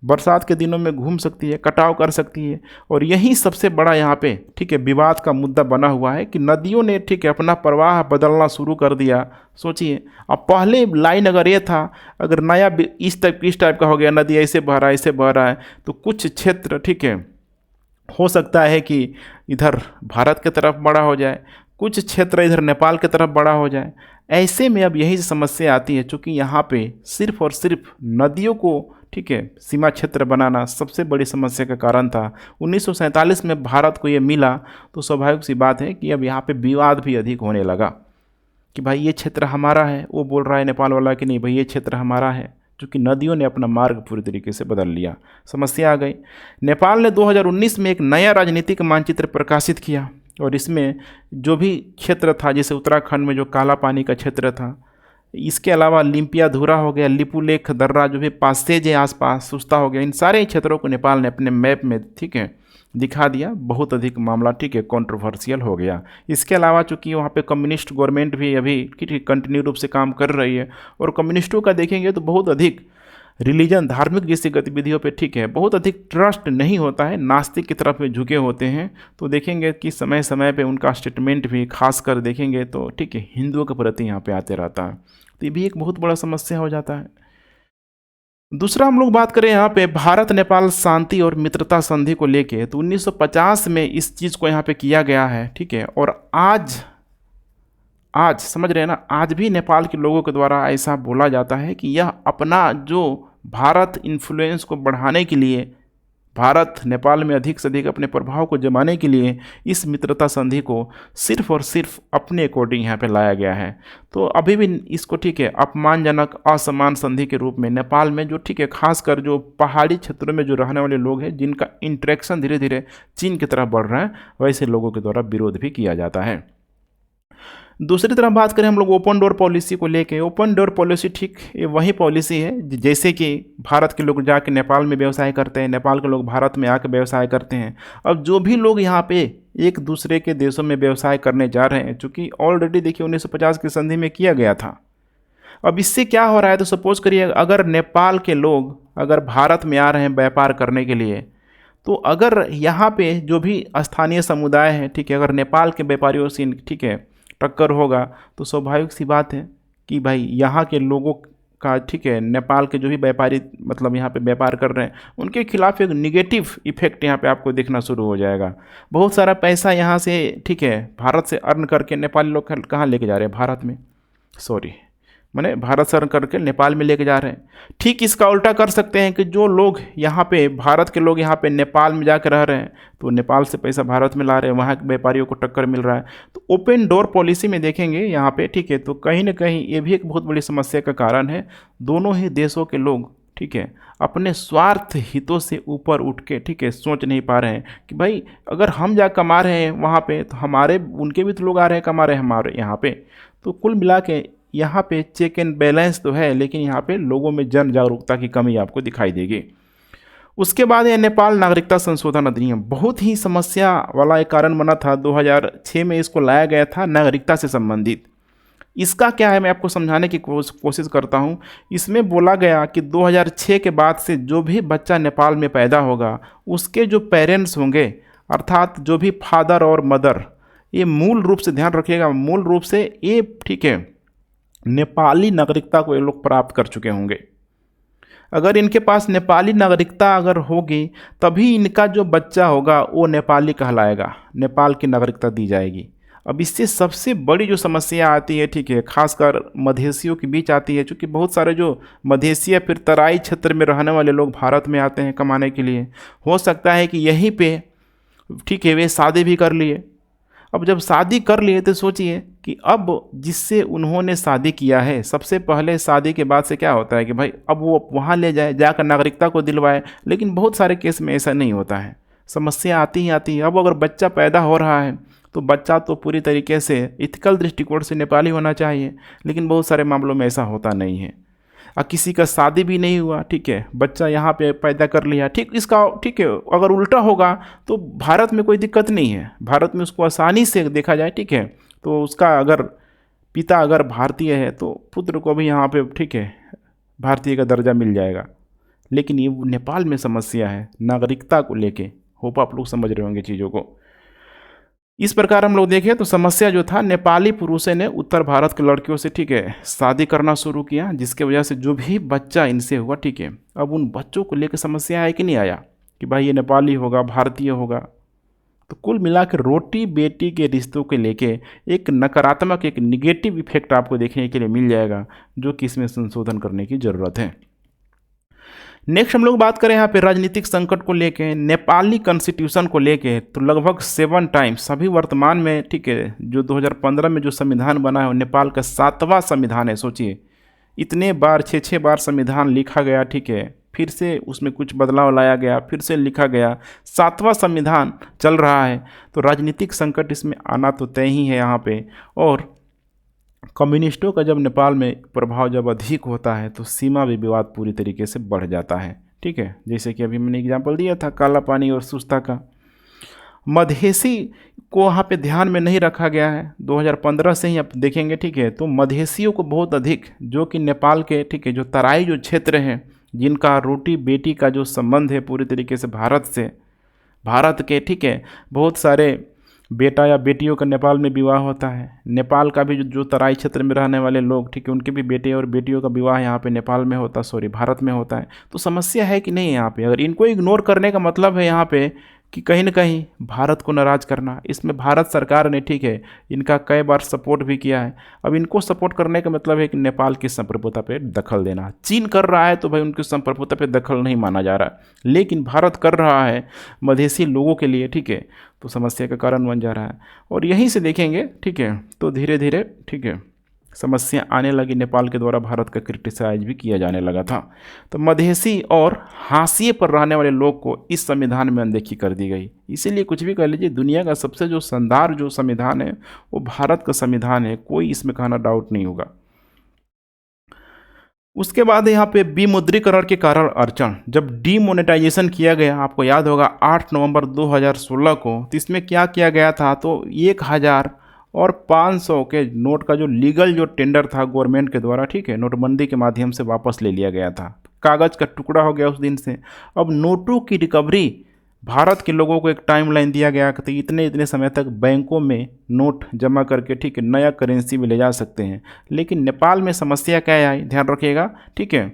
बरसात के दिनों में घूम सकती है, कटाव कर सकती है। और यही सबसे बड़ा यहाँ पे, ठीक है विवाद का मुद्दा बना हुआ है कि नदियों ने, ठीक है अपना प्रवाह बदलना शुरू कर दिया। सोचिए अब पहले लाइन अगर ये था, अगर नया इस टाइप का हो गया, नदी ऐसे बह रहा है, तो कुछ क्षेत्र, ठीक है हो सकता है कि इधर भारत की तरफ बड़ा हो जाए, कुछ क्षेत्र इधर नेपाल की तरफ बड़ा हो जाए। ऐसे में अब यही समस्या आती है, चूँकि यहाँ पे सिर्फ और सिर्फ नदियों को, ठीक है सीमा क्षेत्र बनाना सबसे बड़ी समस्या का कारण था। 1947 में भारत को ये मिला तो स्वाभाविक सी बात है कि अब यहाँ पे विवाद भी अधिक होने लगा कि भाई ये क्षेत्र हमारा है, वो बोल रहा है नेपाल वाला कि नहीं भाई ये क्षेत्र हमारा है, क्योंकि नदियों ने अपना मार्ग पूरी तरीके से बदल लिया। समस्या आ गई। नेपाल ने 2019 में एक नया राजनीतिक मानचित्र प्रकाशित किया और इसमें जो भी क्षेत्र था, जैसे उत्तराखंड में जो काला पानी का क्षेत्र था, इसके अलावा लिम्पिया धुरा हो गया, लिपुलेख दर्रा, जो भी पासेज है आसपास, सुस्ता हो गया, इन सारे क्षेत्रों को नेपाल ने अपने मैप में, ठीक है दिखा दिया। बहुत अधिक मामला, ठीक है कंट्रोवर्शियल हो गया। इसके अलावा चूँकि वहाँ पे कम्युनिस्ट गवर्नमेंट भी अभी, ठीक है कंटिन्यू रूप से काम कर रही है, और कम्युनिस्टों का देखेंगे तो बहुत अधिक रिलीजन, धार्मिक जैसी गतिविधियों पे, ठीक है बहुत अधिक ट्रस्ट नहीं होता है, नास्तिक की तरफ में झुके होते हैं। तो देखेंगे कि समय समय पे उनका स्टेटमेंट भी खासकर देखेंगे तो, ठीक है हिंदुओं के प्रति यहाँ पे आते रहता है। तो ये भी एक बहुत बड़ा समस्या हो जाता है। दूसरा हम लोग बात करें यहाँ पे भारत नेपाल शांति और मित्रता संधि को लेके, तो 1950 में इस चीज़ को यहाँ पे किया गया है, ठीक है। और आज समझ रहे हैं ना, आज भी नेपाल के लोगों के द्वारा ऐसा बोला जाता है कि यह अपना जो भारत इन्फ्लुएंस को बढ़ाने के लिए भारत नेपाल में अधिक से अधिक अपने प्रभाव को जमाने के लिए इस मित्रता संधि को सिर्फ और सिर्फ अपने अकॉर्डिंग यहाँ पे लाया गया है। तो अभी भी इसको ठीक है अपमानजनक असमान संधि के रूप में नेपाल में जो ठीक है खासकर जो पहाड़ी क्षेत्रों में जो रहने वाले लोग हैं जिनका इंटरेक्शन धीरे धीरे चीन की तरफ बढ़ रहा है, वैसे लोगों के द्वारा विरोध भी किया जाता है। दूसरी तरफ बात करें हम लोग ओपन डोर पॉलिसी को लेके, ओपन डोर पॉलिसी ठीक ये वही पॉलिसी है जैसे कि भारत के लोग जाके नेपाल में व्यवसाय करते हैं, नेपाल के लोग भारत में आके व्यवसाय करते हैं। अब जो भी लोग यहाँ पे एक दूसरे के देशों में व्यवसाय करने जा रहे हैं, चूँकि ऑलरेडी देखिए 1950 की संधि में किया गया था। अब इससे क्या हो रहा है, तो सपोज करिए अगर नेपाल के लोग अगर भारत में आ रहे हैं व्यापार करने के लिए, तो अगर यहाँ पे जो भी स्थानीय समुदाय है ठीक है, अगर नेपाल के व्यापारियों से ठीक है टक्कर होगा, तो स्वाभाविक सी बात है कि भाई यहाँ के लोगों का ठीक है नेपाल के जो भी व्यापारी मतलब यहाँ पे व्यापार कर रहे हैं उनके खिलाफ एक निगेटिव इफेक्ट यहाँ पे आपको देखना शुरू हो जाएगा। बहुत सारा पैसा यहाँ से ठीक है भारत से अर्न करके नेपाली लोग कहाँ लेके जा रहे हैं, भारत में, सॉरी मैंने भारत से अर्न करके नेपाल में लेके जा रहे हैं। ठीक इसका उल्टा कर सकते हैं कि जो लोग यहाँ पे भारत के लोग यहाँ पे नेपाल में जाकर रह रहे हैं, तो नेपाल से पैसा भारत में ला रहे हैं, वहाँ के व्यापारियों को टक्कर मिल रहा है। तो ओपन डोर पॉलिसी में देखेंगे यहाँ पे ठीक है, तो कहीं ना कहीं ये भी एक बहुत बड़ी समस्या का कारण है। दोनों ही देशों के लोग ठीक है अपने स्वार्थ हितों से ऊपर उठ के ठीक है सोच नहीं पा रहे हैं कि भाई अगर हम जा कमा रहे हैं वहाँ पे, तो हमारे उनके भी तो लोग आ रहे हैं कमा रहे हैं हमारे यहाँ पे। तो कुल मिला के यहाँ पे चेक एंड बैलेंस तो है, लेकिन यहाँ पे लोगों में जन जागरूकता की कमी आपको दिखाई देगी। उसके बाद ये नेपाल नागरिकता संशोधन अधिनियम बहुत ही समस्या वाला एक कारण बना था। 2006 में इसको लाया गया था नागरिकता से संबंधित। इसका क्या है मैं आपको समझाने की कोशिश करता हूँ। इसमें बोला गया कि 2006 के बाद से जो भी बच्चा नेपाल में पैदा होगा उसके जो पेरेंट्स होंगे अर्थात जो भी फादर और मदर, ये मूल रूप से ध्यान रखिएगा, मूल रूप से ये ठीक है नेपाली नागरिकता को ये लोग प्राप्त कर चुके होंगे। अगर इनके पास नेपाली नागरिकता अगर होगी तभी इनका जो बच्चा होगा वो नेपाली कहलाएगा, नेपाल की नागरिकता दी जाएगी। अब इससे सबसे बड़ी जो समस्या आती है ठीक है खासकर मधेसियों के बीच आती है, क्योंकि बहुत सारे जो मधेसी या फिर तराई क्षेत्र में रहने वाले लोग भारत में आते हैं कमाने के लिए। हो सकता है कि यहीं पे ठीक है वे शादी भी कर लिए। अब जब शादी कर लिए तो सोचिए कि अब जिससे उन्होंने शादी किया है, सबसे पहले शादी के बाद से क्या होता है कि भाई अब वो वहाँ ले जाए, जाकर नागरिकता को दिलवाए, लेकिन बहुत सारे केस में ऐसा नहीं होता है, समस्या आती ही आती है। अब अगर बच्चा पैदा हो रहा है तो बच्चा तो पूरी तरीके से इथिकल दृष्टिकोण से नेपाली होना चाहिए, लेकिन बहुत सारे मामलों में ऐसा होता नहीं है। किसी का शादी भी नहीं हुआ ठीक है, बच्चा यहाँ पे पैदा कर लिया, ठीक इसका ठीक है अगर उल्टा होगा तो भारत में कोई दिक्कत नहीं है, भारत में उसको आसानी से देखा जाए ठीक है। तो उसका अगर पिता अगर भारतीय है तो पुत्र को भी यहाँ पे ठीक है भारतीय का दर्जा मिल जाएगा। लेकिन ये नेपाल में समस्या है नागरिकता को लेके, होप आप लोग समझ रहे होंगे चीज़ों को। इस प्रकार हम लोग देखें तो समस्या जो था, नेपाली पुरुषों ने उत्तर भारत के लड़कियों से ठीक है शादी करना शुरू किया, जिसके वजह से जो भी बच्चा इनसे हुआ ठीक है, अब उन बच्चों को लेकर समस्या आया कि नहीं आया कि भाई ये नेपाली होगा भारतीय होगा। तो कुल मिलाकर रोटी बेटी के रिश्तों के लेके एक नकारात्मक एक निगेटिव इफेक्ट आपको देखने के लिए मिल जाएगा, जो कि इसमें संशोधन करने की ज़रूरत है। नेक्स्ट हम लोग बात करें यहाँ पे राजनीतिक संकट को लेके, नेपाली कॉन्स्टिट्यूशन को लेके, तो लगभग 7 टाइम्स अभी वर्तमान में ठीक है जो 2015 में जो संविधान बना है वो नेपाल का 7वां संविधान है। सोचिए इतने बार 6 बार संविधान लिखा गया ठीक है, फिर से उसमें कुछ बदलाव लाया गया, फिर से लिखा गया, 7वां संविधान चल रहा है। तो राजनीतिक संकट इसमें आना तो तय ही है यहाँ पे। और कम्युनिस्टों का जब नेपाल में प्रभाव जब अधिक होता है तो सीमा विवाद पूरी तरीके से बढ़ जाता है ठीक है। जैसे कि अभी मैंने एग्जांपल दिया था काला पानी और सुस्ता का। मधेसी को वहाँ पे ध्यान में नहीं रखा गया है, 2015 से ही आप देखेंगे ठीक है। तो मधेसियों को बहुत अधिक जो कि नेपाल के ठीक है जो तराई जो क्षेत्र हैं, जिनका रोटी बेटी का जो संबंध है पूरी तरीके से भारत से, भारत के ठीक है बहुत सारे बेटा या बेटियों का नेपाल में विवाह होता है। नेपाल का भी जो तराई क्षेत्र में रहने वाले लोग ठीक है उनके भी बेटे और बेटियों का विवाह यहाँ पे नेपाल में होता, सॉरी भारत में होता है। तो समस्या है कि नहीं यहाँ पे, अगर इनको इग्नोर करने का मतलब है यहाँ पे कि कहीं ना कहीं भारत को नाराज़ करना। इसमें भारत सरकार ने ठीक है इनका कई बार सपोर्ट भी किया है। अब इनको सपोर्ट करने का मतलब है कि नेपाल की संप्रभुता पे दखल देना। चीन कर रहा है तो भाई उनकी संप्रभुता पे दखल नहीं माना जा रहा, लेकिन भारत कर रहा है मधेसी लोगों के लिए, ठीक है, तो समस्या का कारण बन जा रहा है। और यहीं से देखेंगे, ठीक है, तो धीरे धीरे, ठीक है, समस्या आने लगी। नेपाल के द्वारा भारत का क्रिटिसाइज भी किया जाने लगा था। तो मधेसी और हाशिए पर रहने वाले लोग को इस संविधान में अनदेखी कर दी गई। इसीलिए कुछ भी कह लीजिए, दुनिया का सबसे जो शानदार जो संविधान है वो भारत का संविधान है, कोई इसमें कहना डाउट नहीं होगा। उसके बाद यहाँ पे विमुद्रीकरण के कारण अड़चन, जब डीमोनेटाइजेशन किया गया, आपको याद होगा 8 नवंबर 2016 को, तो इसमें क्या किया गया था, तो 1000 और 500 के नोट का जो लीगल जो टेंडर था गवर्नमेंट के द्वारा, ठीक है, नोटबंदी के माध्यम से वापस ले लिया गया था। कागज़ का टुकड़ा हो गया उस दिन से। अब नोटों की रिकवरी, भारत के लोगों को एक टाइमलाइन दिया गया कि इतने इतने समय तक बैंकों में नोट जमा करके, ठीक है, नया करेंसी में ले जा सकते हैं। लेकिन नेपाल में समस्या क्या आई, ध्यान रखिएगा, ठीक है,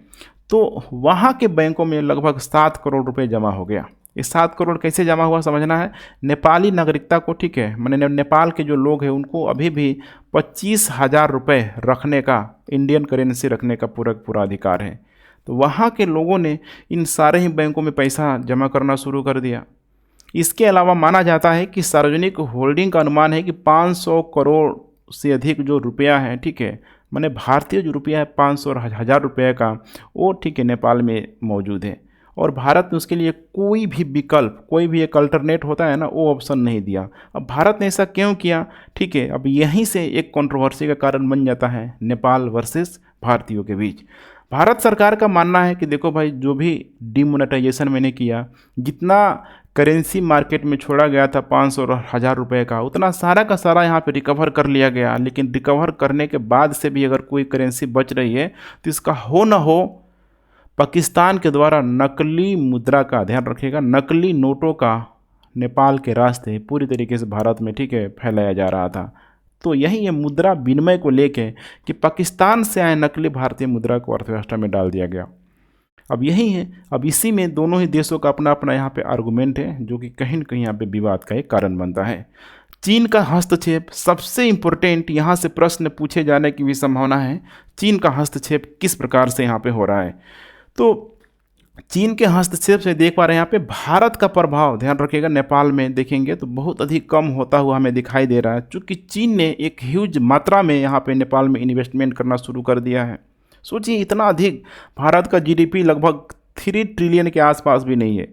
तो वहाँ के बैंकों में लगभग 7 करोड़ रुपए जमा हो गया। ये 7 करोड़ कैसे जमा हुआ समझना है। नेपाली नागरिकता को, ठीक है, मैंने नेपाल के जो लोग हैं उनको अभी भी 25,000 रुपये रखने का, इंडियन करेंसी रखने का पूरा अधिकार है। तो वहाँ के लोगों ने इन सारे ही बैंकों में पैसा जमा करना शुरू कर दिया। इसके अलावा माना जाता है कि सार्वजनिक होल्डिंग का अनुमान है कि 500 करोड़ से अधिक जो रुपया है, ठीक है, मैंने भारतीय जो रुपया है 500 और 1000 रुपये का, वो, ठीक है, नेपाल में मौजूद है। और भारत ने उसके लिए कोई भी विकल्प, कोई भी एक अल्टरनेट होता है ना, वो ऑप्शन नहीं दिया। अब भारत ने ऐसा क्यों किया, ठीक है, अब यहीं से एक कंट्रोवर्सी का कारण बन जाता है नेपाल वर्सेस भारतीयों के बीच। भारत सरकार का मानना है कि देखो भाई, जो भी डिमोनेटाइजेशन मैंने किया, जितना करेंसी मार्केट में छोड़ा गया था 500 और 1000 रुपये का, उतना सारा का सारा यहाँ पे रिकवर कर लिया गया। लेकिन रिकवर करने के बाद से भी अगर कोई करेंसी बच रही है तो इसका हो न हो पाकिस्तान के द्वारा नकली मुद्रा का, ध्यान रखिएगा, नकली नोटों का नेपाल के रास्ते पूरी तरीके से भारत में, ठीक है, फैलाया जा रहा था। तो यही है मुद्रा विनिमय को लेके कि पाकिस्तान से आए नकली भारतीय मुद्रा को अर्थव्यवस्था में डाल दिया गया। अब यही है, अब इसी में दोनों ही देशों का अपना अपना यहाँ पे आर्गूमेंट है, जो कि कहीं न कहीं यहाँ पे विवाद का एक कारण बनता है। चीन का हस्तक्षेप सबसे इम्पोर्टेंट, यहाँ से प्रश्न पूछे जाने की भी संभावना है। चीन का हस्तक्षेप किस प्रकार से यहाँ पे हो रहा है, तो चीन के हस्तक्षेप से देख पा रहे हैं यहाँ पे भारत का प्रभाव, ध्यान रखिएगा, नेपाल में देखेंगे तो बहुत अधिक कम होता हुआ हमें दिखाई दे रहा है, क्योंकि चीन ने एक ह्यूज मात्रा में यहाँ पे नेपाल में इन्वेस्टमेंट करना शुरू कर दिया है। सोचिए, इतना अधिक, भारत का जीडीपी लगभग 3 ट्रिलियन के आसपास भी नहीं है,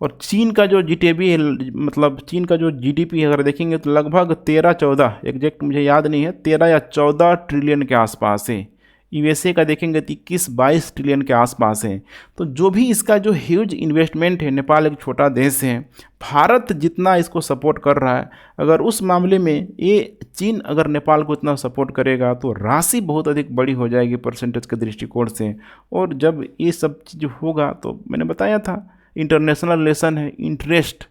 और चीन का जो जीडीपी है, मतलब चीन का जो जीडीपी अगर देखेंगे तो लगभग 13-14, एग्जैक्ट मुझे याद नहीं है, 13 या 14 ट्रिलियन के आसपास है। यूएसए का देखेंगे तो 21-22 ट्रिलियन के आसपास है। तो जो भी इसका जो ह्यूज इन्वेस्टमेंट है, नेपाल एक छोटा देश है, भारत जितना इसको सपोर्ट कर रहा है, अगर उस मामले में ये चीन अगर नेपाल को इतना सपोर्ट करेगा तो राशि बहुत अधिक बड़ी हो जाएगी परसेंटेज के दृष्टिकोण से। और जब ये सब चीज़ होगा तो मैंने बताया था, इंटरनेशनल रिलेशन है, इंटरेस्ट,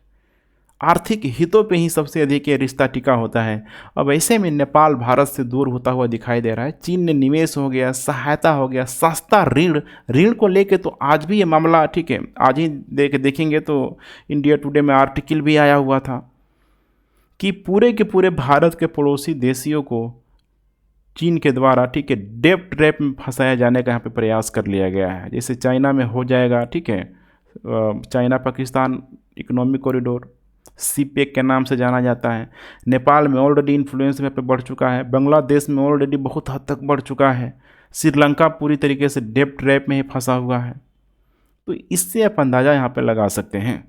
आर्थिक हितों पे ही सबसे अधिक ये रिश्ता टिका होता है। अब ऐसे में नेपाल भारत से दूर होता हुआ दिखाई दे रहा है। चीन ने निवेश हो गया, सहायता हो गया, सस्ता ऋण को लेके तो आज भी ये मामला, ठीक है, आज ही देखेंगे तो इंडिया टुडे में आर्टिकल भी आया हुआ था कि पूरे के पूरे भारत के पड़ोसी देशियों को चीन के द्वारा, ठीक है, डेब्ट ट्रैप में फंसाया जाने का यहाँ पे प्रयास कर लिया गया है। जैसे चाइना में हो जाएगा, ठीक है, China Pakistan economic corridor, CPEC के नाम से जाना जाता है। नेपाल में ऑलरेडी इन्फ्लुएंस में पे बढ़ चुका है, बांग्लादेश में ऑलरेडी बहुत हद तक बढ़ चुका है, श्रीलंका पूरी तरीके से डेब्ट ट्रैप में ही फंसा हुआ है। तो इससे आप अंदाज़ा यहाँ पे लगा सकते हैं।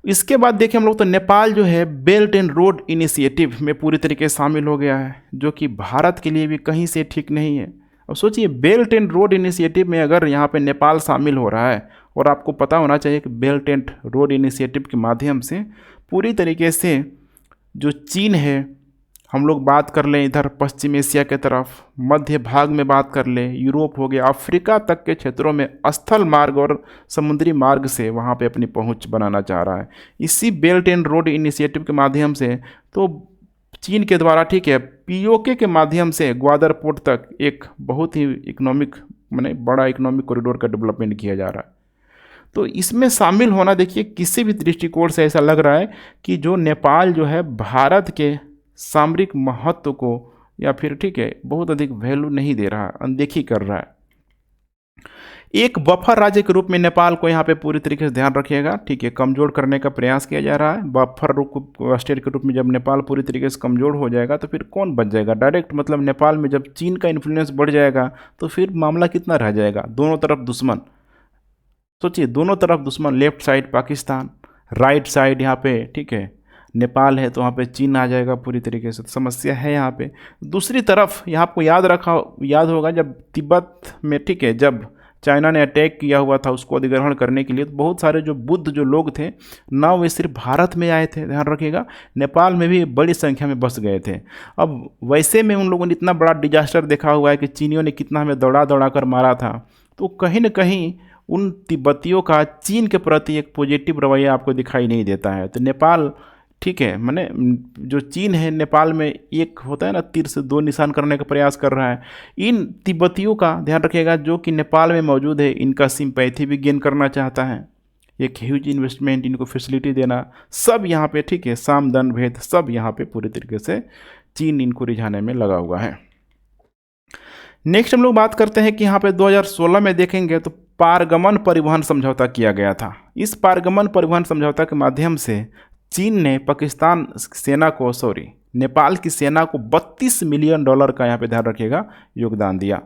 इसके बाद देखें हम लोग तो नेपाल जो है बेल्ट एंड रोड इनिशिएटिव में पूरी तरीके से शामिल हो गया है, जो कि भारत के लिए भी कहीं से ठीक नहीं है। अब सोचिए, बेल्ट एंड रोड इनिशिएटिव में अगर यहाँ पे नेपाल शामिल हो रहा है, और आपको पता होना चाहिए कि बेल्ट एंड रोड इनिशिएटिव के माध्यम से पूरी तरीके से जो चीन है, हम लोग बात कर लें इधर पश्चिम एशिया के तरफ, मध्य भाग में बात कर लें, यूरोप हो गया, अफ्रीका तक के क्षेत्रों में स्थल मार्ग और समुद्री मार्ग से वहाँ पे अपनी पहुँच बनाना चाह रहा है। इसी बेल्ट एंड रोड इनिशिएटिव के माध्यम से तो चीन के द्वारा, ठीक है, पीओके के माध्यम से ग्वादर पोर्ट तक एक बहुत ही इकोनॉमिक, माने बड़ा इकोनॉमिक कॉरिडोर का डेवलपमेंट किया जा रहा है। तो इसमें शामिल होना देखिए किसी भी दृष्टिकोण से ऐसा लग रहा है कि जो नेपाल जो है भारत के सामरिक महत्व को या फिर ठीक है बहुत अधिक वैल्यू नहीं दे रहा, अनदेखी कर रहा है। एक बफर राज्य के रूप में नेपाल को यहाँ पे पूरी तरीके से ध्यान रखिएगा, ठीक है, कमजोर करने का प्रयास किया जा रहा है। बफर स्टेट के रूप में जब नेपाल पूरी तरीके से कमजोर हो जाएगा तो फिर कौन बच जाएगा डायरेक्ट, मतलब नेपाल में जब चीन का इन्फ्लुएंस बढ़ जाएगा तो फिर मामला कितना रह जाएगा, दोनों तरफ दुश्मन। सोचिए दोनों तरफ दुश्मन, left side Pakistan, right side यहाँ पे ठीक है नेपाल है, तो वहाँ पे चीन आ जाएगा पूरी तरीके से, तो समस्या है यहाँ पे। दूसरी तरफ यहाँ आपको याद होगा जब तिब्बत में ठीक है जब चाइना ने अटैक किया हुआ था उसको अधिग्रहण करने के लिए, तो बहुत सारे जो बुद्ध जो लोग थे ना वे सिर्फ भारत में आए थे, ध्यान रखिएगा, नेपाल में भी बड़ी संख्या में बस गए थे। अब वैसे में उन लोगों ने इतना बड़ा डिजास्टर देखा हुआ है कि चीनियों ने कितना हमें दौड़ा दौड़ा कर मारा था, तो कहीं न कहीं उन तिब्बतियों का चीन के प्रति एक पॉजिटिव रवैया आपको दिखाई नहीं देता है। तो नेपाल ठीक है माने जो चीन है नेपाल में एक होता है ना तीर से दो निशान करने का प्रयास कर रहा है। इन तिब्बतियों का ध्यान रखिएगा जो कि नेपाल में मौजूद है, इनका सिंपैथी भी गेन करना चाहता है, एक ह्यूज इन्वेस्टमेंट, इनको फैसिलिटी देना, सब यहाँ पे ठीक है साम दंड भेद सब यहाँ पे पूरी तरीके से चीन इनको रिझाने में लगा हुआ है। नेक्स्ट हम लोग बात करते हैं कि यहाँ पे 2016 में देखेंगे तो पारगमन परिवहन समझौता किया गया था। इस पारगमन परिवहन समझौता के माध्यम से चीन ने पाकिस्तान सेना को नेपाल की सेना को $32 मिलियन का यहाँ पे ध्यान रखिएगा योगदान दिया।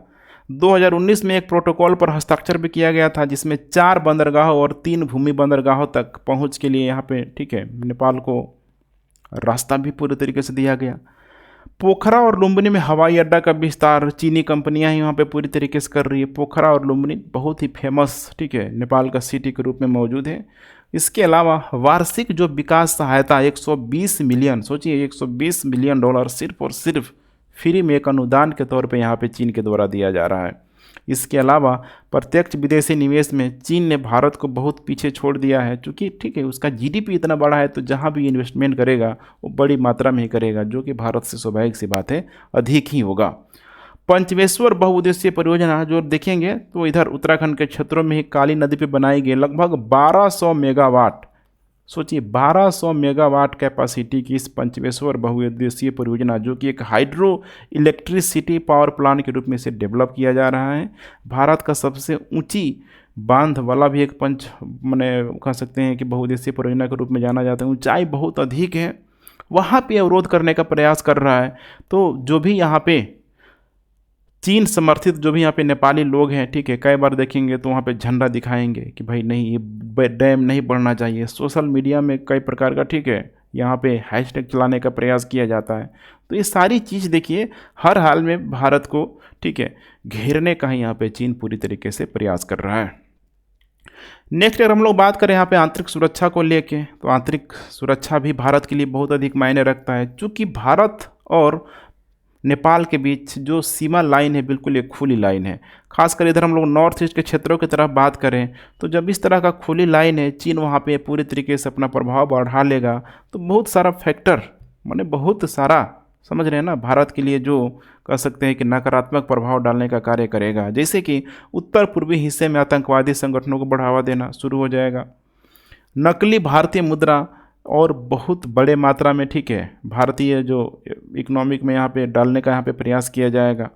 2019 में एक प्रोटोकॉल पर हस्ताक्षर भी किया गया था जिसमें 4 बंदरगाहों और 3 भूमि बंदरगाहों तक पहुँच के लिए यहाँ पे ठीक है नेपाल को रास्ता भी पूरी तरीके से दिया गया। पोखरा और लुम्बिनी में हवाई अड्डा का विस्तार चीनी कंपनियां ही वहाँ पे पूरी तरीके से कर रही है। पोखरा और लुम्बिनी बहुत ही फेमस ठीक है नेपाल का सिटी के रूप में मौजूद है। इसके अलावा वार्षिक जो विकास सहायता 120 मिलियन, सोचिए 120 मिलियन डॉलर सिर्फ और सिर्फ फ्री में एक अनुदान के तौर पे यहाँ पे चीन के द्वारा दिया जा रहा है। इसके अलावा प्रत्यक्ष विदेशी निवेश में चीन ने भारत को बहुत पीछे छोड़ दिया है, क्योंकि ठीक है उसका जीडीपी इतना बड़ा है तो जहाँ भी इन्वेस्टमेंट करेगा वो बड़ी मात्रा में ही करेगा, जो कि भारत से स्वाभाविक सी बात है अधिक ही होगा। पंचवेश्वर बहुउद्देशीय परियोजना जो देखेंगे तो इधर उत्तराखंड के क्षेत्रों में ही काली नदी पे बनाई गई लगभग 1200 मेगावाट, सोचिए 1200 मेगावाट कैपेसिटी की इस पंचवेश्वर बहुउद्देशीय परियोजना जो कि एक हाइड्रो इलेक्ट्रिसिटी पावर प्लांट के रूप में इसे डेवलप किया जा रहा है। भारत का सबसे ऊंची बांध वाला भी एक मैंने कह सकते हैं कि बहुउद्देशीय परियोजना के रूप में जाना जाता है। ऊंचाई बहुत अधिक है, वहाँ पे अवरोध करने का प्रयास कर रहा है। तो जो भी यहाँ पे चीन समर्थित जो भी यहाँ पे नेपाली लोग हैं ठीक है कई बार देखेंगे तो वहाँ पे झंडा दिखाएंगे कि भाई नहीं ये डैम नहीं बढ़ना चाहिए। सोशल मीडिया में कई प्रकार का ठीक है यहाँ पे हैशटैग चलाने का प्रयास किया जाता है। तो ये सारी चीज़ देखिए हर हाल में भारत को ठीक है घेरने का ही यहाँ पे चीन पूरी तरीके से प्रयास कर रहा है। नेक्स्ट अगर हम लोग बात करें यहाँ पे आंतरिक सुरक्षा को लेके, तो आंतरिक सुरक्षा भी भारत के लिए बहुत अधिक मायने रखता है, चूँकि भारत और नेपाल के बीच जो सीमा लाइन है बिल्कुल एक खुली लाइन है। खासकर इधर हम लोग नॉर्थ ईस्ट के क्षेत्रों की तरफ बात करें तो जब इस तरह का खुली लाइन है चीन वहाँ पे पूरी तरीके से अपना प्रभाव बढ़ा लेगा, तो बहुत सारा फैक्टर माने बहुत सारा समझ रहे हैं ना भारत के लिए जो कह सकते हैं कि नकारात्मक प्रभाव डालने का कार्य करेगा। जैसे कि उत्तर पूर्वी हिस्से में आतंकवादी संगठनों को बढ़ावा देना शुरू हो जाएगा, नकली भारतीय मुद्रा और बहुत बड़े मात्रा में ठीक है भारतीय जो इकोनॉमिक में यहाँ पे डालने का यहाँ पे प्रयास किया जाएगा।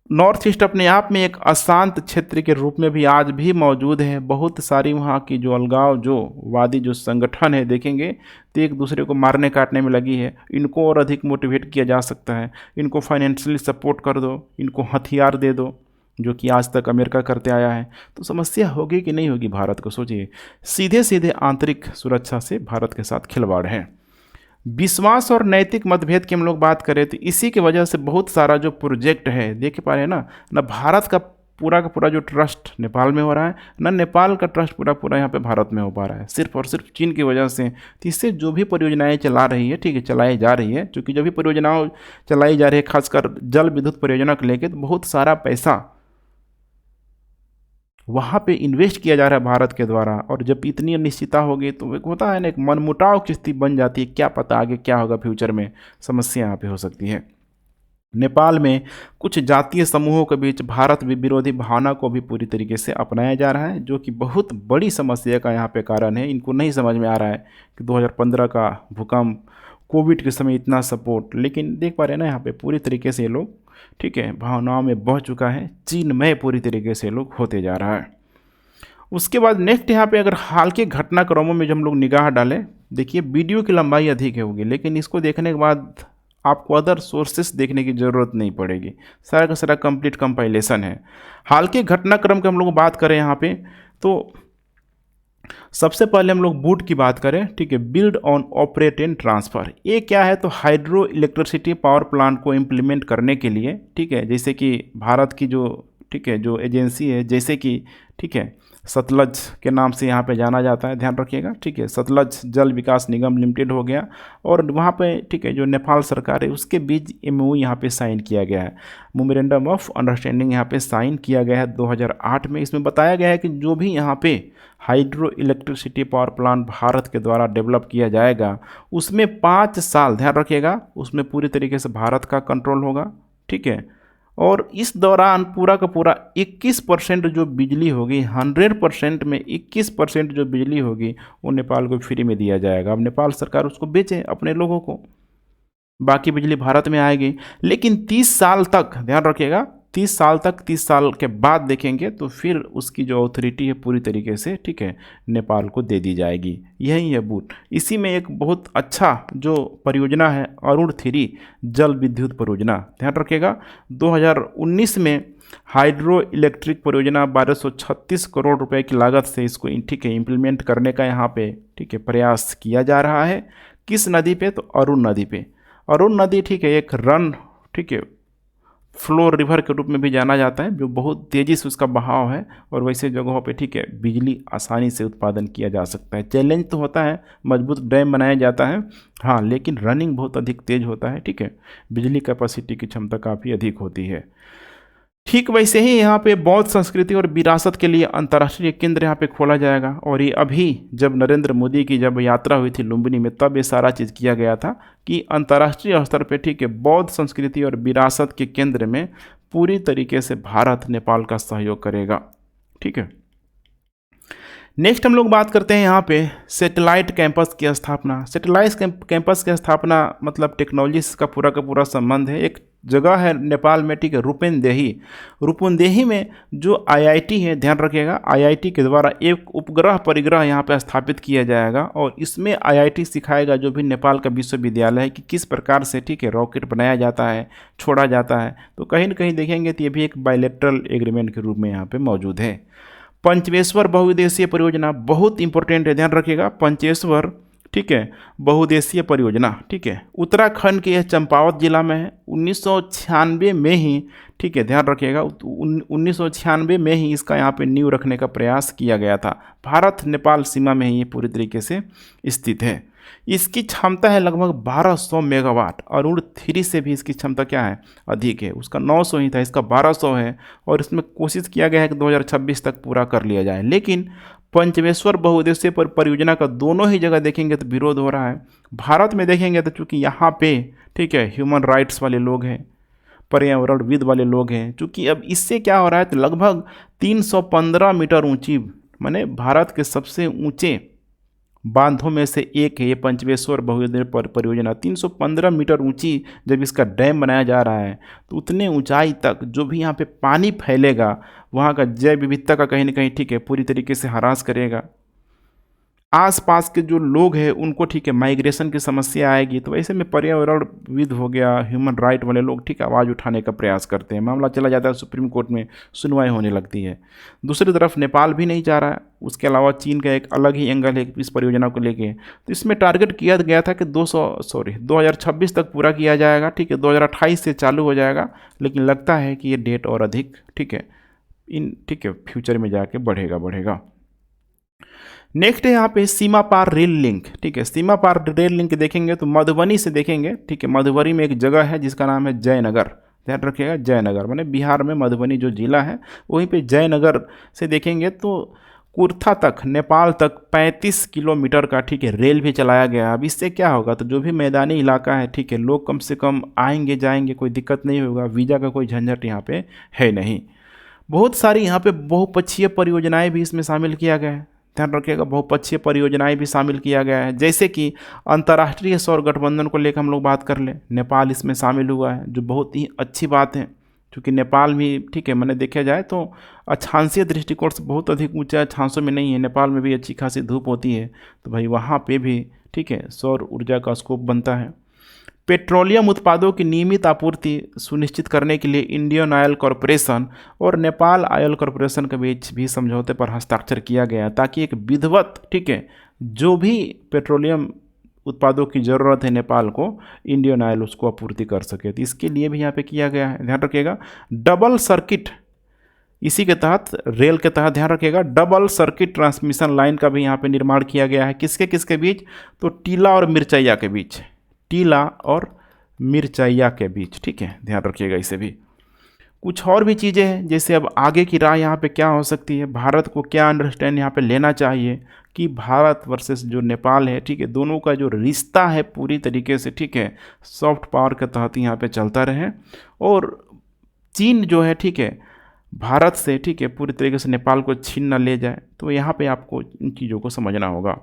नॉर्थ ईस्ट अपने आप में एक अशांत क्षेत्र के रूप में भी आज भी मौजूद है। बहुत सारी वहाँ की जो अलगाव जो वादी जो संगठन है देखेंगे तो एक दूसरे को मारने काटने में लगी है। इनको और अधिक मोटिवेट किया जा सकता है, इनको फाइनेंशियली सपोर्ट कर दो, इनको हथियार दे दो, जो कि आज तक अमेरिका करते आया है। तो समस्या होगी कि नहीं होगी भारत को, सोचिए सीधे सीधे आंतरिक सुरक्षा से भारत के साथ खिलवाड़ है। विश्वास और नैतिक मतभेद की हम लोग बात करें तो इसी की वजह से बहुत सारा जो प्रोजेक्ट है देख पा रहे हैं ना भारत का पूरा जो ट्रस्ट नेपाल में हो रहा है, ना नेपाल का ट्रस्ट पूरा यहाँ पे भारत में हो पा रहा है, सिर्फ और सिर्फ चीन की वजह से। तो इससे जो भी परियोजनाएं चला रही है ठीक है चलाई जा रही है, क्योंकि जो भी परियोजनाओं चलाई जा रही है खासकर जल विद्युत परियोजना को लेकर, तो बहुत सारा पैसा वहाँ पे इन्वेस्ट किया जा रहा है भारत के द्वारा। और जब इतनी अनिश्चितता होगी तो एक होता है ना एक मनमुटाव की स्थिति बन जाती है, क्या पता आगे क्या होगा फ्यूचर में, समस्या यहाँ पे हो सकती है। नेपाल में कुछ जातीय समूहों के बीच भारत विरोधी भावना को भी पूरी तरीके से अपनाया जा रहा है, जो कि बहुत बड़ी समस्या का यहाँ पे कारण है। इनको नहीं समझ में आ रहा है कि 2015 का भूकंप, कोविड के समय इतना सपोर्ट, लेकिन देख पा रहे हैं ना यहाँ पे पूरी तरीके से ये लोग, ठीक है, भावनाओं में बह चुका है, चीनमय पूरी तरीके से लोग होते जा रहा है। उसके बाद नेक्स्ट यहाँ पे अगर हाल के घटनाक्रमों में जब हम लोग निगाह डालें, देखिए वीडियो की लंबाई अधिक होगी, लेकिन इसको देखने के बाद आपको अदर सोर्सेस देखने की ज़रूरत नहीं पड़ेगी, सारा का सारा कंप्लीट कंपाइलेशन है। हाल के घटनाक्रम की हम लोग बात करें यहाँ पे, तो सबसे पहले हम लोग बूट की बात करें, ठीक है, build on operate and transfer. ये क्या है, तो हाइड्रो इलेक्ट्रिसिटी पावर प्लांट को इम्प्लीमेंट करने के लिए, ठीक है, जैसे कि भारत की जो, ठीक है, जो एजेंसी है, जैसे कि, ठीक है, सतलज के नाम से यहाँ पे जाना जाता है, ध्यान रखिएगा, ठीक है, सतलज जल विकास निगम लिमिटेड हो गया, और वहाँ पे, ठीक है, जो नेपाल सरकार है उसके बीच MOU यहाँ पे साइन किया गया है, मेमोरेंडम ऑफ अंडरस्टैंडिंग यहाँ पे साइन किया गया है 2008 में। इसमें बताया गया है कि जो भी यहाँ पे hydro electricity power plant Bharat के द्वारा डेवलप किया जाएगा, उसमें 5 साल, ध्यान रखिएगा, उसमें पूरी तरीके से भारत का कंट्रोल होगा, ठीक है, और इस दौरान पूरा का पूरा 21% जो बिजली होगी, 100% में 21% जो बिजली होगी वो नेपाल को फ्री में दिया जाएगा। अब नेपाल सरकार उसको बेचे अपने लोगों को, बाकी बिजली भारत में आएगी, लेकिन 30 साल तक, ध्यान रखिएगा, 30 साल तक, 30 साल के बाद देखेंगे तो फिर उसकी जो अथॉरिटी है पूरी तरीके से, ठीक है, नेपाल को दे दी जाएगी। यही है बूट। इसी में एक बहुत अच्छा जो परियोजना है अरुण 3 जल विद्युत परियोजना, ध्यान रखिएगा, 2019 में हाइड्रो इलेक्ट्रिक परियोजना 1236 करोड़ रुपए की लागत से इसको, ठीक है, इम्प्लीमेंट करने का यहाँ पे, ठीक है, प्रयास किया जा रहा है। किस नदी पे, तो अरुण नदी पे। अरुण नदी, ठीक है, एक रन, ठीक है, फ्लो रिवर के रूप में भी जाना जाता है, जो बहुत तेज़ी से उसका बहाव है, और वैसे जगहों पे, ठीक है, बिजली आसानी से उत्पादन किया जा सकता है। चैलेंज तो होता है, मजबूत डैम बनाया जाता है, हाँ, लेकिन रनिंग बहुत अधिक तेज होता है, ठीक है, बिजली कैपेसिटी की क्षमता काफ़ी अधिक होती है। ठीक वैसे ही यहाँ पे बौद्ध संस्कृति और विरासत के लिए अंतर्राष्ट्रीय केंद्र यहाँ पे खोला जाएगा, और ये अभी जब नरेंद्र मोदी की जब यात्रा हुई थी लुम्बिनी में, तब ये सारा चीज़ किया गया था कि अंतर्राष्ट्रीय स्तर पे, ठीक है, बौद्ध संस्कृति और विरासत के केंद्र में पूरी तरीके से भारत नेपाल का सहयोग करेगा, ठीक है। नेक्स्ट हम लोग बात करते हैं यहाँ पे सैटेलाइट कैंपस की स्थापना। सैटेलाइट कैंपस की स्थापना मतलब टेक्नोलॉजी का पूरा संबंध है। एक जगह है नेपाल में, ठीक है, रूपन्देही में जो IIT है, ध्यान रखिएगा, IIT के द्वारा एक उपग्रह परिग्रह यहाँ पे स्थापित किया जाएगा, और इसमें IIT सिखाएगा जो भी नेपाल का विश्वविद्यालय है कि किस प्रकार से, ठीक है, रॉकेट बनाया जाता है, छोड़ा जाता है। तो कहीं ना कहीं देखेंगे तो ये भी एक बायलैटरल एग्रीमेंट के रूप में यहाँ पे मौजूद है। पंचवेश्वर बहुउद्देशीय परियोजना बहुत इंपॉर्टेंट है, ध्यान रखिएगा, पंचेश्वर, ठीक है, बहुउद्देशीय परियोजना, ठीक है, उत्तराखंड के चंपावत जिला में है। 1996 में ही, ठीक है, ध्यान रखिएगा, 1996 में ही इसका यहाँ पे नींव रखने का प्रयास किया गया था। भारत नेपाल सीमा में ही ये पूरी तरीके से स्थित है। इसकी क्षमता है लगभग 1200 मेगावाट। अरुण 3 से भी इसकी क्षमता क्या है, अधिक है। उसका 900 ही था, इसका 1200 है, और इसमें कोशिश किया गया है कि 2026 तक पूरा कर लिया जाए। लेकिन पंचमेश्वर बहुउद्देशीय परियोजना का दोनों ही जगह देखेंगे तो विरोध हो रहा है। भारत में देखेंगे तो चूँकि यहाँ पे, ठीक है, ह्यूमन राइट्स वाले लोग हैं, पर्यावरणविद वाले लोग हैं, चूँकि अब इससे क्या हो रहा है, तो लगभग 315 मीटर ऊंची, माने भारत के सबसे ऊंचे बांधों में से एक है ये पंचवेश्वर बहुउद्देशीय परियोजना। 315 मीटर ऊंची जब इसका डैम बनाया जा रहा है, तो उतने ऊंचाई तक जो भी यहाँ पे पानी फैलेगा, वहाँ का जैव विविधता का कहीं ना कहीं, ठीक है, पूरी तरीके से ह्रास करेगा। आसपास के जो लोग हैं उनको, ठीक है, माइग्रेशन की समस्या आएगी। तो ऐसे में पर्यावरणविद हो गया, ह्यूमन राइट वाले लोग, ठीक है, आवाज़ उठाने का प्रयास करते हैं। मामला चला जाता है सुप्रीम कोर्ट में, सुनवाई होने लगती है। दूसरी तरफ नेपाल भी नहीं चाह रहा है। उसके अलावा चीन का एक अलग ही एंगल है इस परियोजना को लेके। तो इसमें टारगेट किया गया था कि 2026 तक पूरा किया जाएगा, ठीक है, 2028 से चालू हो जाएगा, लेकिन लगता है कि ये डेट और अधिक, ठीक है, ठीक है, फ्यूचर में जाके बढ़ेगा। नेक्स्ट है यहाँ पे सीमा पार रेल लिंक, ठीक है, सीमा पार रेल लिंक देखेंगे तो मधुबनी से देखेंगे, ठीक है, मधुबनी में एक जगह है जिसका नाम है जयनगर, ध्यान रखिएगा, जयनगर, माने बिहार में मधुबनी जो जिला है वहीं पे जयनगर से देखेंगे तो कुर्था तक, नेपाल तक 35 किलोमीटर का, ठीक है, रेल भी चलाया गया। अब इससे क्या होगा, तो जो भी मैदानी इलाका है, ठीक है, लोग कम से कम आएंगे जाएंगे, कोई दिक्कत नहीं होगा, वीज़ा का कोई झंझट यहाँ पे है नहीं। बहुत सारी यहाँ पे बहुपक्षीय परियोजनाएं भी इसमें शामिल किया गया है, ध्यान रखिएगा, बहुपक्षीय परियोजनाएं भी शामिल किया गया है। जैसे कि अंतर्राष्ट्रीय सौर गठबंधन को लेकर हम लोग बात कर लें, नेपाल इसमें शामिल हुआ है, जो बहुत ही अच्छी बात है, क्योंकि नेपाल भी, ठीक है, मैंने देखा जाए तो अक्षांशीय दृष्टिकोण से बहुत अधिक ऊंचा अक्षांशों में नहीं है, नेपाल में भी अच्छी खासी धूप होती है, तो भाई वहाँ पे भी, ठीक है, सौर ऊर्जा का स्कोप बनता है। पेट्रोलियम उत्पादों की नियमित आपूर्ति सुनिश्चित करने के लिए इंडियन ऑयल कॉरपोरेशन और नेपाल ऑयल कॉरपोरेशन के बीच भी समझौते पर हस्ताक्षर किया गया, ताकि एक विधिवत, ठीक है, जो भी पेट्रोलियम उत्पादों की ज़रूरत है नेपाल को, इंडियन ऑयल उसको आपूर्ति कर सके, तो इसके लिए भी यहाँ पे किया गया है। ध्यान रखिएगा, डबल सर्किट, इसी के तहत, रेल के तहत, ध्यान रखिएगा, डबल सर्किट ट्रांसमिशन लाइन का भी यहाँ पे निर्माण किया गया है। किसके किसके बीच, तो टीला और मिर्चैया के बीच, टीला और मिर्चैया के बीच, ठीक है, ध्यान रखिएगा इसे भी। कुछ और भी चीज़ें हैं, जैसे अब आगे की राह यहाँ पे क्या हो सकती है, भारत को क्या अंडरस्टैंड यहाँ पे लेना चाहिए कि भारत वर्सेस जो नेपाल है, ठीक है, दोनों का जो रिश्ता है पूरी तरीके से, ठीक है, सॉफ्ट पावर के तहत यहाँ पे चलता रहे, और चीन जो है, ठीक है, भारत से, ठीक है, पूरी तरीके से नेपाल को छीन न ले जाए, तो यहाँ पे आपको इन चीज़ों को समझना होगा।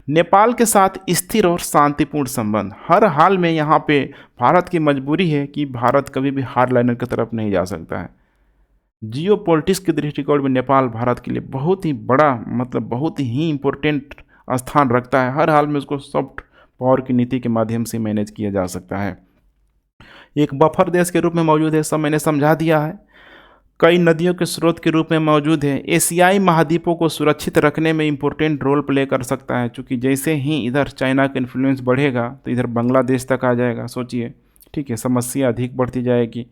नेपाल के साथ स्थिर और शांतिपूर्ण संबंध, हर हाल में यहाँ पे भारत की मजबूरी है कि भारत कभी भी हार्डलाइनर की तरफ नहीं जा सकता है। जियो पॉलिटिक्स के दृष्टिकोण में नेपाल भारत के लिए बहुत ही बड़ा, मतलब बहुत ही इम्पोर्टेंट स्थान रखता है। हर हाल में उसको सॉफ्ट पावर की नीति के माध्यम से मैनेज किया जा सकता है। एक बफर देश के रूप में मौजूद है, सब मैंने समझा दिया है। कई नदियों के स्रोत के रूप में मौजूद है। एशियाई महाद्वीपों को सुरक्षित रखने में इम्पोर्टेंट रोल प्ले कर सकता है, क्योंकि जैसे ही इधर चाइना का इन्फ्लुएंस बढ़ेगा तो इधर बांग्लादेश तक आ जाएगा, सोचिए, ठीक है, समस्या अधिक बढ़ती जाएगी।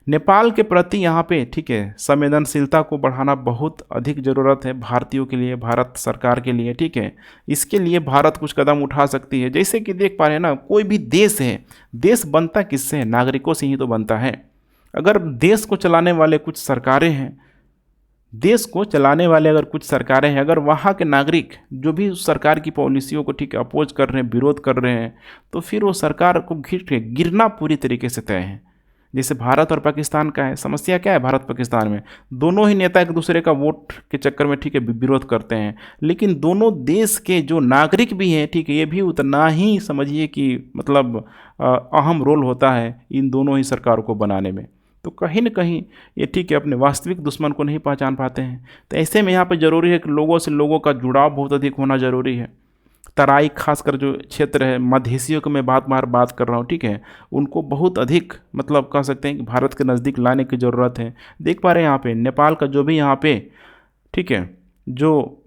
नेपाल के प्रति यहाँ पे, ठीक है, संवेदनशीलता को बढ़ाना बहुत अधिक ज़रूरत है भारतीयों के लिए, भारत सरकार के लिए, ठीक है। इसके लिए भारत कुछ कदम उठा सकती है। जैसे कि देख पा रहे हैं ना, कोई भी देश है, देश बनता किससे है, नागरिकों से ही तो बनता है। अगर देश को चलाने वाले कुछ सरकारें हैं, देश को चलाने वाले अगर कुछ सरकारें हैं, अगर वहाँ के नागरिक जो भी उस सरकार की पॉलिसियों को, ठीक है, अपोज कर रहे हैं, विरोध कर रहे हैं, तो फिर वो सरकार को गिरना पूरी तरीके से तय है। जैसे भारत और पाकिस्तान का है, समस्या क्या है भारत पाकिस्तान में, दोनों ही नेता एक दूसरे का वोट के चक्कर में, ठीक है, विरोध करते हैं, लेकिन दोनों देश के जो नागरिक भी हैं, ठीक है, ये भी उतना ही समझिए कि मतलब अहम रोल होता है इन दोनों ही सरकारों को बनाने में। तो कहीं न कहीं ये, ठीक है, अपने वास्तविक दुश्मन को नहीं पहचान पाते हैं। तो ऐसे में यहाँ पर ज़रूरी है कि लोगों से लोगों का जुड़ाव बहुत अधिक होना ज़रूरी है। तराई, खासकर जो क्षेत्र है, मधेसियों को मैं बात कर रहा हूँ, ठीक है, उनको बहुत अधिक, मतलब कह सकते हैं कि भारत के नज़दीक लाने की ज़रूरत है। देख पा रहे हैं यहाँ पे नेपाल का जो भी यहाँ पे, ठीक है, जो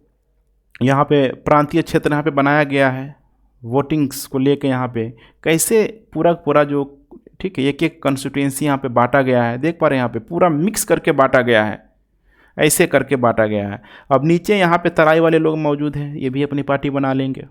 यहाँ पे प्रांतीय क्षेत्र यहाँ पे बनाया गया है, वोटिंग्स को लेके यहाँ पे कैसे पूरा जो, ठीक है, एक एक कंस्टिट्यूएंसी यहाँ पे बांटा गया है। देख पा रहे हैं यहाँ पे पूरा मिक्स करके बांटा गया है, ऐसे करके बांटा गया है। अब नीचे यहाँ पे तराई वाले लोग मौजूद हैं, ये भी अपनी पार्टी बना लेंगे।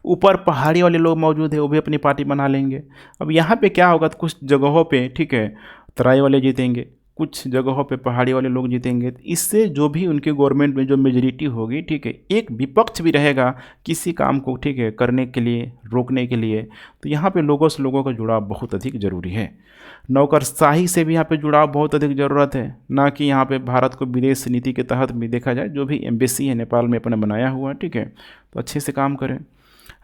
ऊपर पहाड़ी वाले लोग मौजूद हैं, वो भी अपनी पार्टी बना लेंगे। अब यहाँ पे क्या होगा, तो कुछ जगहों पे, ठीक है, तराई वाले जीतेंगे, कुछ जगहों पे पहाड़ी वाले लोग जीतेंगे। तो इससे जो भी उनके गवर्नमेंट में जो मेजॉरिटी होगी, ठीक है, एक विपक्ष भी रहेगा किसी काम को, ठीक है, करने के लिए, रोकने के लिए। तो यहाँ पे लोगों से लोगों का जुड़ाव बहुत अधिक ज़रूरी है। नौकरशाही से भी यहाँ पे जुड़ाव बहुत अधिक ज़रूरत है, ना कि यहाँ पे भारत को विदेश नीति के तहत भी देखा जाए। जो भी एम्बेसी है नेपाल में अपने बनाया हुआ है, ठीक है, तो अच्छे से काम करें।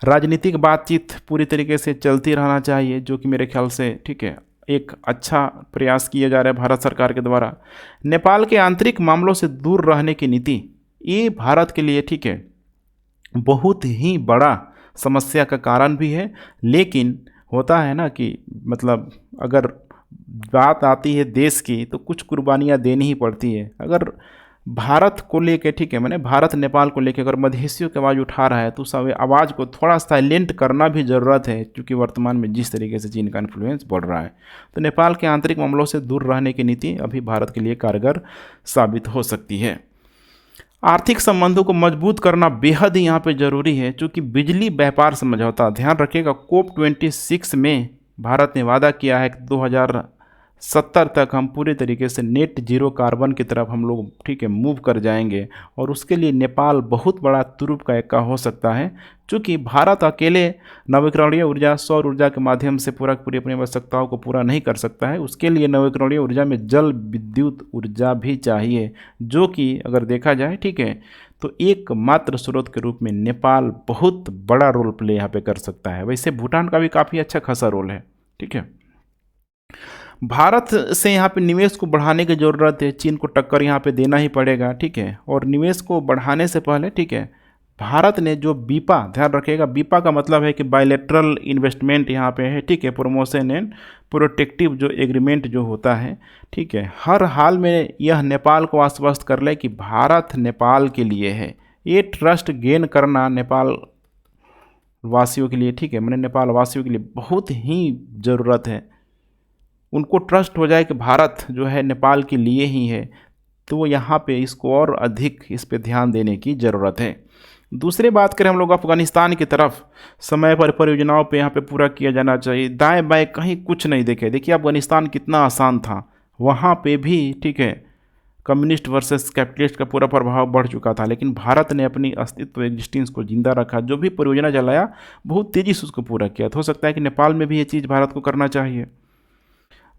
राजनीतिक बातचीत पूरी तरीके से चलती रहना चाहिए, जो कि मेरे ख्याल से, ठीक है, एक अच्छा प्रयास किया जा रहा है भारत सरकार के द्वारा। नेपाल के आंतरिक मामलों से दूर रहने की नीति, ये भारत के लिए, ठीक है, बहुत ही बड़ा समस्या का कारण भी है। लेकिन होता है ना कि मतलब अगर बात आती है देश की, तो कुछ कुर्बानियाँ देनी ही पड़ती है। अगर भारत को लेके, ठीक है, मैंने भारत नेपाल को लेके अगर मधेसियों की आवाज़ उठा रहा है, तो उस आवाज़ को थोड़ा साइलेंट करना भी ज़रूरत है, क्योंकि वर्तमान में जिस तरीके से चीन का इन्फ्लुएंस बढ़ रहा है। तो नेपाल के आंतरिक मामलों से दूर रहने की नीति अभी भारत के लिए कारगर साबित हो सकती है। आर्थिक संबंधों को मजबूत करना बेहद ही यहाँ पे ज़रूरी है, क्योंकि बिजली व्यापार समझौता, ध्यान रखिएगा, COP26 में भारत ने वादा किया है कि 2070 तक हम पूरे तरीके से नेट जीरो कार्बन की तरफ हम लोग, ठीक है, मूव कर जाएंगे। और उसके लिए नेपाल बहुत बड़ा तुरुप का एक्का हो सकता है, क्योंकि भारत अकेले नवीकरणीय ऊर्जा, सौर ऊर्जा के माध्यम से पूरी अपनी आवश्यकताओं को पूरा नहीं कर सकता है। उसके लिए नवीकरणीय ऊर्जा में जल विद्युत ऊर्जा भी चाहिए, जो कि अगर देखा जाए, ठीक है, तो एकमात्र स्रोत के रूप में नेपाल बहुत बड़ा रोल प्ले यहाँ पे कर सकता है। वैसे भूटान का भी काफ़ी अच्छा खासा रोल है, ठीक है। भारत से यहाँ पे निवेश को बढ़ाने की ज़रूरत है, चीन को टक्कर यहाँ पे देना ही पड़ेगा, ठीक है। और निवेश को बढ़ाने से पहले, ठीक है, भारत ने जो बीपा, ध्यान रखिएगा, बीपा का मतलब है कि बायलैटरल इन्वेस्टमेंट यहाँ पे है, ठीक है, प्रमोशन एंड प्रोटेक्टिव जो एग्रीमेंट जो होता है, ठीक है, हर हाल में यह नेपाल को आश्वस्त कर ले कि भारत नेपाल के लिए है। ये ट्रस्ट गेन करना नेपाल वासियों के लिए, ठीक है, मैंने नेपाल वासियों के लिए बहुत ही ज़रूरत है। उनको ट्रस्ट हो जाए कि भारत जो है नेपाल के लिए ही है, तो यहाँ पे इसको और अधिक इस पे ध्यान देने की ज़रूरत है। दूसरी बात करें हम लोग अफगानिस्तान की तरफ, समय पर परियोजनाओं पे यहाँ पे पूरा किया जाना चाहिए। दाएं बाएं कहीं कुछ नहीं देखे। देखिए अफगानिस्तान कितना आसान था, वहाँ पे भी, ठीक है, कम्युनिस्ट वर्सेस कैपिटलिस्ट का पूरा प्रभाव बढ़ चुका था, लेकिन भारत ने अपनी अस्तित्व, एग्जिस्टेंस को जिंदा रखा। जो भी परियोजना चलाया बहुत तेज़ी से उसको पूरा किया। तो हो सकता है कि नेपाल में भी ये चीज़ भारत को करना चाहिए।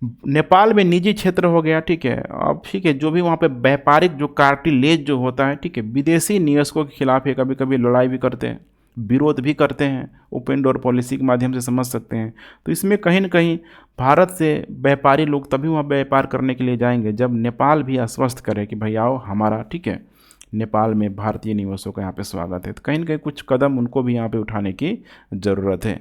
नेपाल में निजी क्षेत्र हो गया, ठीक है, अब ठीक है, जो भी वहाँ पे व्यापारिक जो कार्टिलेज जो होता है, ठीक है, विदेशी निवेशकों के खिलाफ ये कभी कभी लड़ाई भी करते हैं, विरोध भी करते हैं, ओपन डोर पॉलिसी के माध्यम से समझ सकते हैं। तो इसमें कहीं ना कहीं भारत से व्यापारी लोग तभी वहाँ व्यापार करने के लिए जाएंगे जब नेपाल भी आश्वस्त करे कि भाई आओ हमारा, ठीक है, नेपाल में भारतीय निवेशों का यहाँ पे स्वागत है। तो कहीं ना कहीं कुछ कदम उनको भी यहाँ पे उठाने की ज़रूरत है।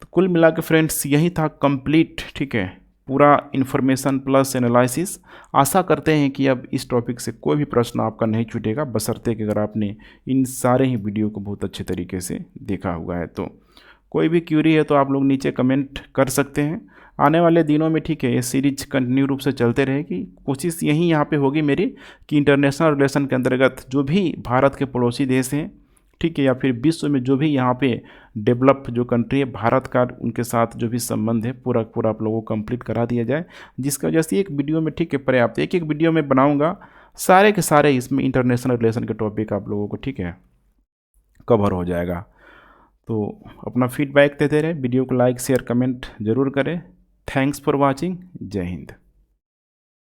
तो कुल मिला के फ्रेंड्स यही था कंप्लीट, ठीक है, पूरा इन्फॉर्मेशन प्लस एनालिसिस। आशा करते हैं कि अब इस टॉपिक से कोई भी प्रश्न आपका नहीं छूटेगा, बशर्ते कि अगर आपने इन सारे ही वीडियो को बहुत अच्छे तरीके से देखा हुआ है। तो कोई भी क्यूरी है तो आप लोग नीचे कमेंट कर सकते हैं। आने वाले दिनों में, ठीक है, ये सीरीज कंटिन्यू रूप से चलते रहेगी। कोशिश यही यहाँ पे होगी मेरी कि इंटरनेशनल रिलेशन के अंतर्गत जो भी भारत के पड़ोसी देश हैं, ठीक है, या फिर विश्व में जो भी यहाँ पे डेवलप जो कंट्री है भारत का, उनके साथ जो भी संबंध है पूरा पूरा आप लोगों को कंप्लीट करा दिया जाए, जिसकी वजह से एक वीडियो में, ठीक है, पर्याप्त, एक वीडियो में बनाऊंगा सारे के सारे इसमें इंटरनेशनल रिलेशन के टॉपिक आप लोगों को, ठीक है, कवर हो जाएगा। तो अपना फीडबैक देते रहे, वीडियो को लाइक शेयर कमेंट जरूर करें। Thanks for watching. जय हिंद।